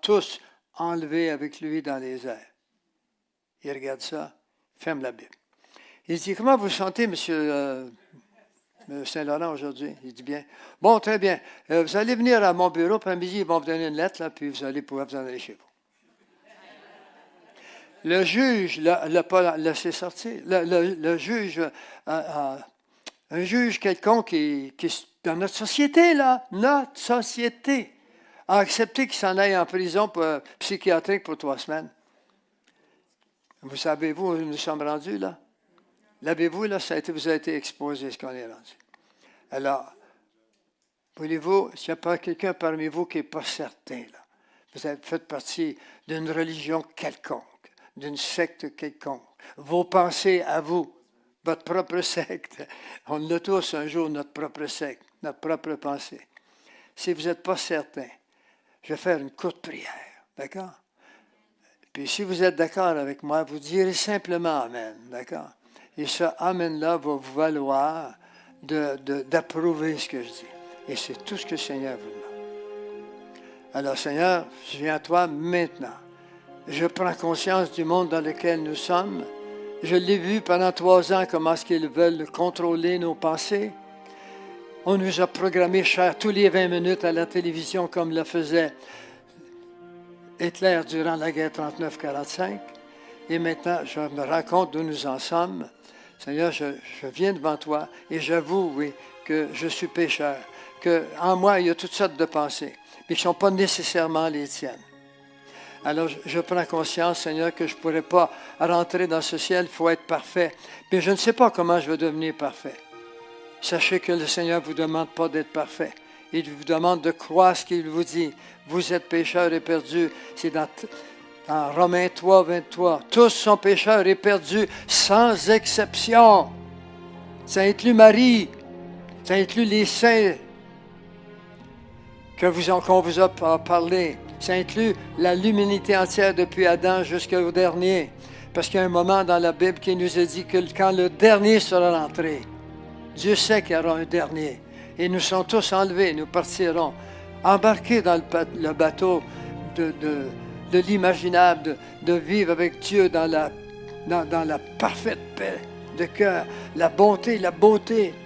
tous enlevés avec lui dans les airs. Il regarde ça, ferme la Bible. Il dit, comment vous sentez, monsieur Saint-Laurent, aujourd'hui? Il dit bien. Bon, très bien. Vous allez venir à mon bureau, puis à midi, ils vont vous donner une lettre, là, puis vous allez pouvoir vous en aller chez vous. Le juge ne l'a pas laissé sortir. Le juge, un juge quelconque qui est dans notre société, là, notre société, a accepté qu'il s'en aille en prison psychiatrique pour 3 semaines. Vous savez-vous où nous sommes rendus, là? L'avez-vous, là, vous a été exposé, ce qu'on est rendu. Alors, voulez-vous, s'il n'y a pas quelqu'un parmi vous qui n'est pas certain, là, vous faites partie d'une religion quelconque, d'une secte quelconque, vos pensées à vous, votre propre secte, on a tous un jour notre propre secte, notre propre pensée. Si vous n'êtes pas certain, je vais faire une courte prière, d'accord? Puis si vous êtes d'accord avec moi, vous direz simplement Amen, d'accord? Et ce Amen-là va vous valoir d'approuver ce que je dis. Et c'est tout ce que le Seigneur vous demande. Alors Seigneur, je viens à toi maintenant. Je prends conscience du monde dans lequel nous sommes. Je l'ai vu pendant 3 ans, comment est-ce qu'ils veulent contrôler nos pensées. On nous a programmé cher tous les 20 minutes à la télévision comme le faisait Hitler durant la guerre 39-45. Et maintenant, je me rends compte d'où nous en sommes. Seigneur, je viens devant toi et j'avoue, oui, que je suis pécheur, qu'en moi, il y a toutes sortes de pensées, mais qui ne sont pas nécessairement les tiennes. Alors, je prends conscience, Seigneur, que je ne pourrais pas rentrer dans ce ciel, il faut être parfait. Mais je ne sais pas comment je vais devenir parfait. Sachez que le Seigneur ne vous demande pas d'être parfait. Il vous demande de croire ce qu'il vous dit. Vous êtes pécheurs et perdus. C'est dans Romains 3, 23. Tous sont pécheurs et perdus, sans exception. Ça inclut Marie. Ça inclut les saints qu'on vous a parlé. Ça inclut l'humanité entière depuis Adam jusqu'au dernier. Parce qu'il y a un moment dans la Bible qui nous a dit que quand le dernier sera rentré, Dieu sait qu'il y aura un dernier. Et nous serons tous enlevés, nous partirons, embarqués dans le bateau de l'imaginable, de vivre avec Dieu dans la parfaite paix de cœur, la bonté,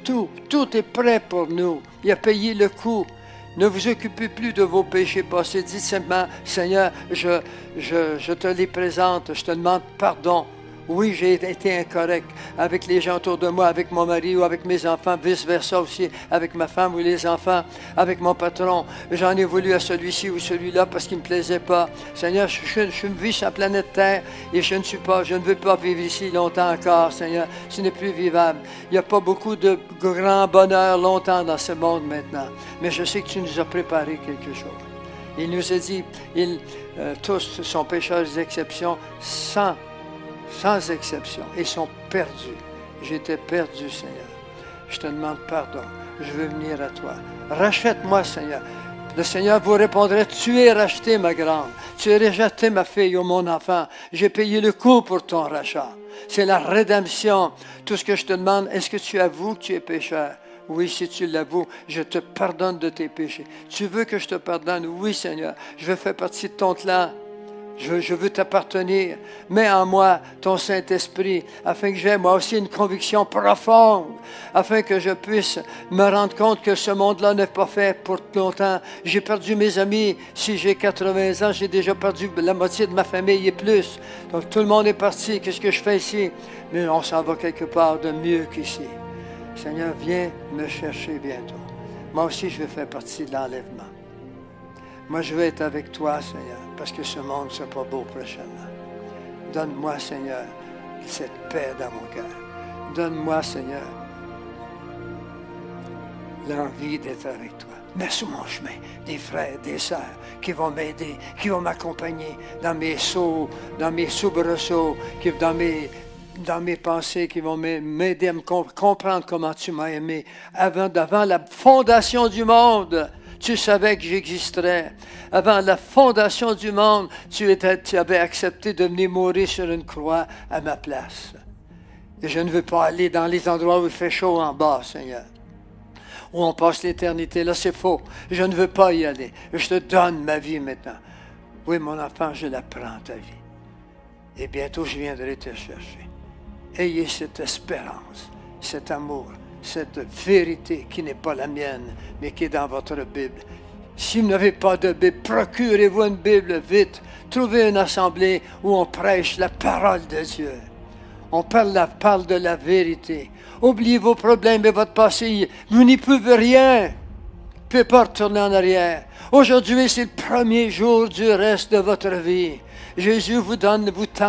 tout est prêt pour nous. Il a payé le coût. Ne vous occupez plus de vos péchés passés. Dites simplement, Seigneur, je te les présente, je te demande pardon. Oui, j'ai été incorrect avec les gens autour de moi, avec mon mari ou avec mes enfants, vice-versa aussi, avec ma femme ou les enfants, avec mon patron. J'en ai voulu à celui-ci ou celui-là parce qu'il ne me plaisait pas. Seigneur, je vis sur la planète Terre et je ne veux pas vivre ici longtemps encore, Seigneur. Ce n'est plus vivable. Il n'y a pas beaucoup de grand bonheur longtemps dans ce monde maintenant. Mais je sais que tu nous as préparé quelque chose. Il nous a dit, tous sont pécheurs d'exception, sans exception, ils sont perdus. J'étais perdu, Seigneur. Je te demande pardon. Je veux venir à toi. Rachète-moi, Seigneur. Le Seigneur vous répondrait, tu es racheté, ma grande. Tu es racheté, ma fille ou mon enfant. J'ai payé le coût pour ton rachat. C'est la rédemption. Tout ce que je te demande, est-ce que tu avoues que tu es pécheur? Oui, si tu l'avoues, je te pardonne de tes péchés. Tu veux que je te pardonne? Oui, Seigneur. Je veux faire partie de ton clan. Je veux t'appartenir. Mets en moi ton Saint-Esprit, afin que j'aie moi aussi une conviction profonde, afin que je puisse me rendre compte que ce monde-là n'est pas fait pour longtemps. J'ai perdu mes amis. Si j'ai 80 ans, j'ai déjà perdu la moitié de ma famille et plus. Donc tout le monde est parti. Qu'est-ce que je fais ici? Mais on s'en va quelque part de mieux qu'ici. Seigneur, viens me chercher bientôt. Moi aussi, je veux faire partie de l'enlèvement. Moi, je veux être avec toi, Seigneur, parce que ce monde ne sera pas beau prochainement. Donne-moi, Seigneur, cette paix dans mon cœur. Donne-moi, Seigneur, l'envie d'être avec toi. Mets sur mon chemin des frères, des sœurs qui vont m'aider, qui vont m'accompagner dans mes sauts, dans mes soubresauts, dans mes pensées, qui vont m'aider à me comprendre comment tu m'as aimé. Avant la fondation du monde, tu savais que j'existerais. Avant la fondation du monde, tu avais accepté de venir mourir sur une croix à ma place. Et je ne veux pas aller dans les endroits où il fait chaud en bas, Seigneur, où on passe l'éternité. Là, c'est faux. Je ne veux pas y aller. Je te donne ma vie maintenant. Oui, mon enfant, je la prends, ta vie. Et bientôt, je viendrai te chercher. Ayez cette espérance, cet amour, cette vérité qui n'est pas la mienne, mais qui est dans votre Bible. Si vous n'avez pas de Bible, procurez-vous une Bible vite. Trouvez une assemblée où on prêche la parole de Dieu. On parle de la vérité. Oubliez vos problèmes et votre passé. Vous n'y pouvez rien. Vous ne pouvez pas retourner en arrière. Aujourd'hui, c'est le premier jour du reste de votre vie. Jésus vous tend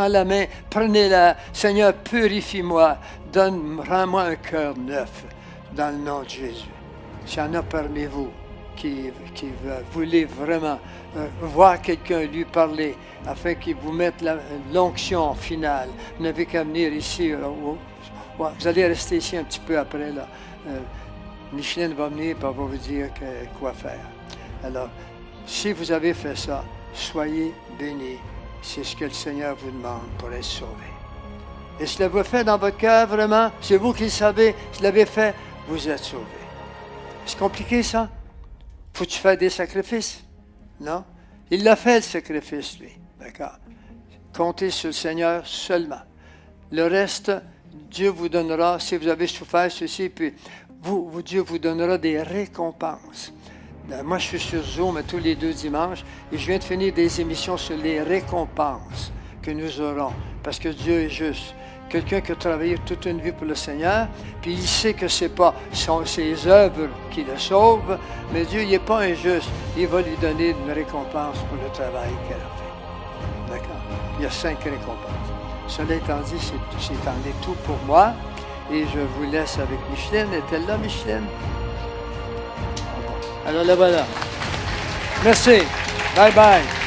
la main. Prenez-la. Seigneur, purifie-moi. Rends-moi un cœur neuf dans le nom de Jésus. S'il y en a parmi vous qui voulez vraiment voir quelqu'un lui parler afin qu'il vous mette l'onction finale, vous n'avez qu'à venir ici. Vous allez rester ici un petit peu après. Là. Micheline va venir et va vous dire quoi faire. Alors, si vous avez fait ça, soyez bénis. C'est ce que le Seigneur vous demande pour être sauvé. Et si l'avez fait dans votre cœur, vraiment, c'est vous qui le savez, si vous l'avez fait, vous êtes sauvé. C'est compliqué, ça? Faut-tu faire des sacrifices? Non? Il l'a fait, le sacrifice, lui. D'accord? Comptez sur le Seigneur seulement. Le reste, Dieu vous donnera, si vous avez souffert ceci, puis Dieu vous donnera des récompenses. Moi, je suis sur Zoom tous les 2 dimanches et je viens de finir des émissions sur les récompenses que nous aurons, parce que Dieu est juste. quelqu'un qui a travaillé toute une vie pour le Seigneur, puis il sait que ce n'est pas ses œuvres qui le sauvent, mais Dieu n'est pas injuste. Il va lui donner une récompense pour le travail qu'elle a fait. D'accord? Il y a 5 récompenses. Cela étant dit, c'est en est tout pour moi. Et je vous laisse avec Micheline. Est-elle là, Micheline? Alors, la voilà. Merci. Bye bye.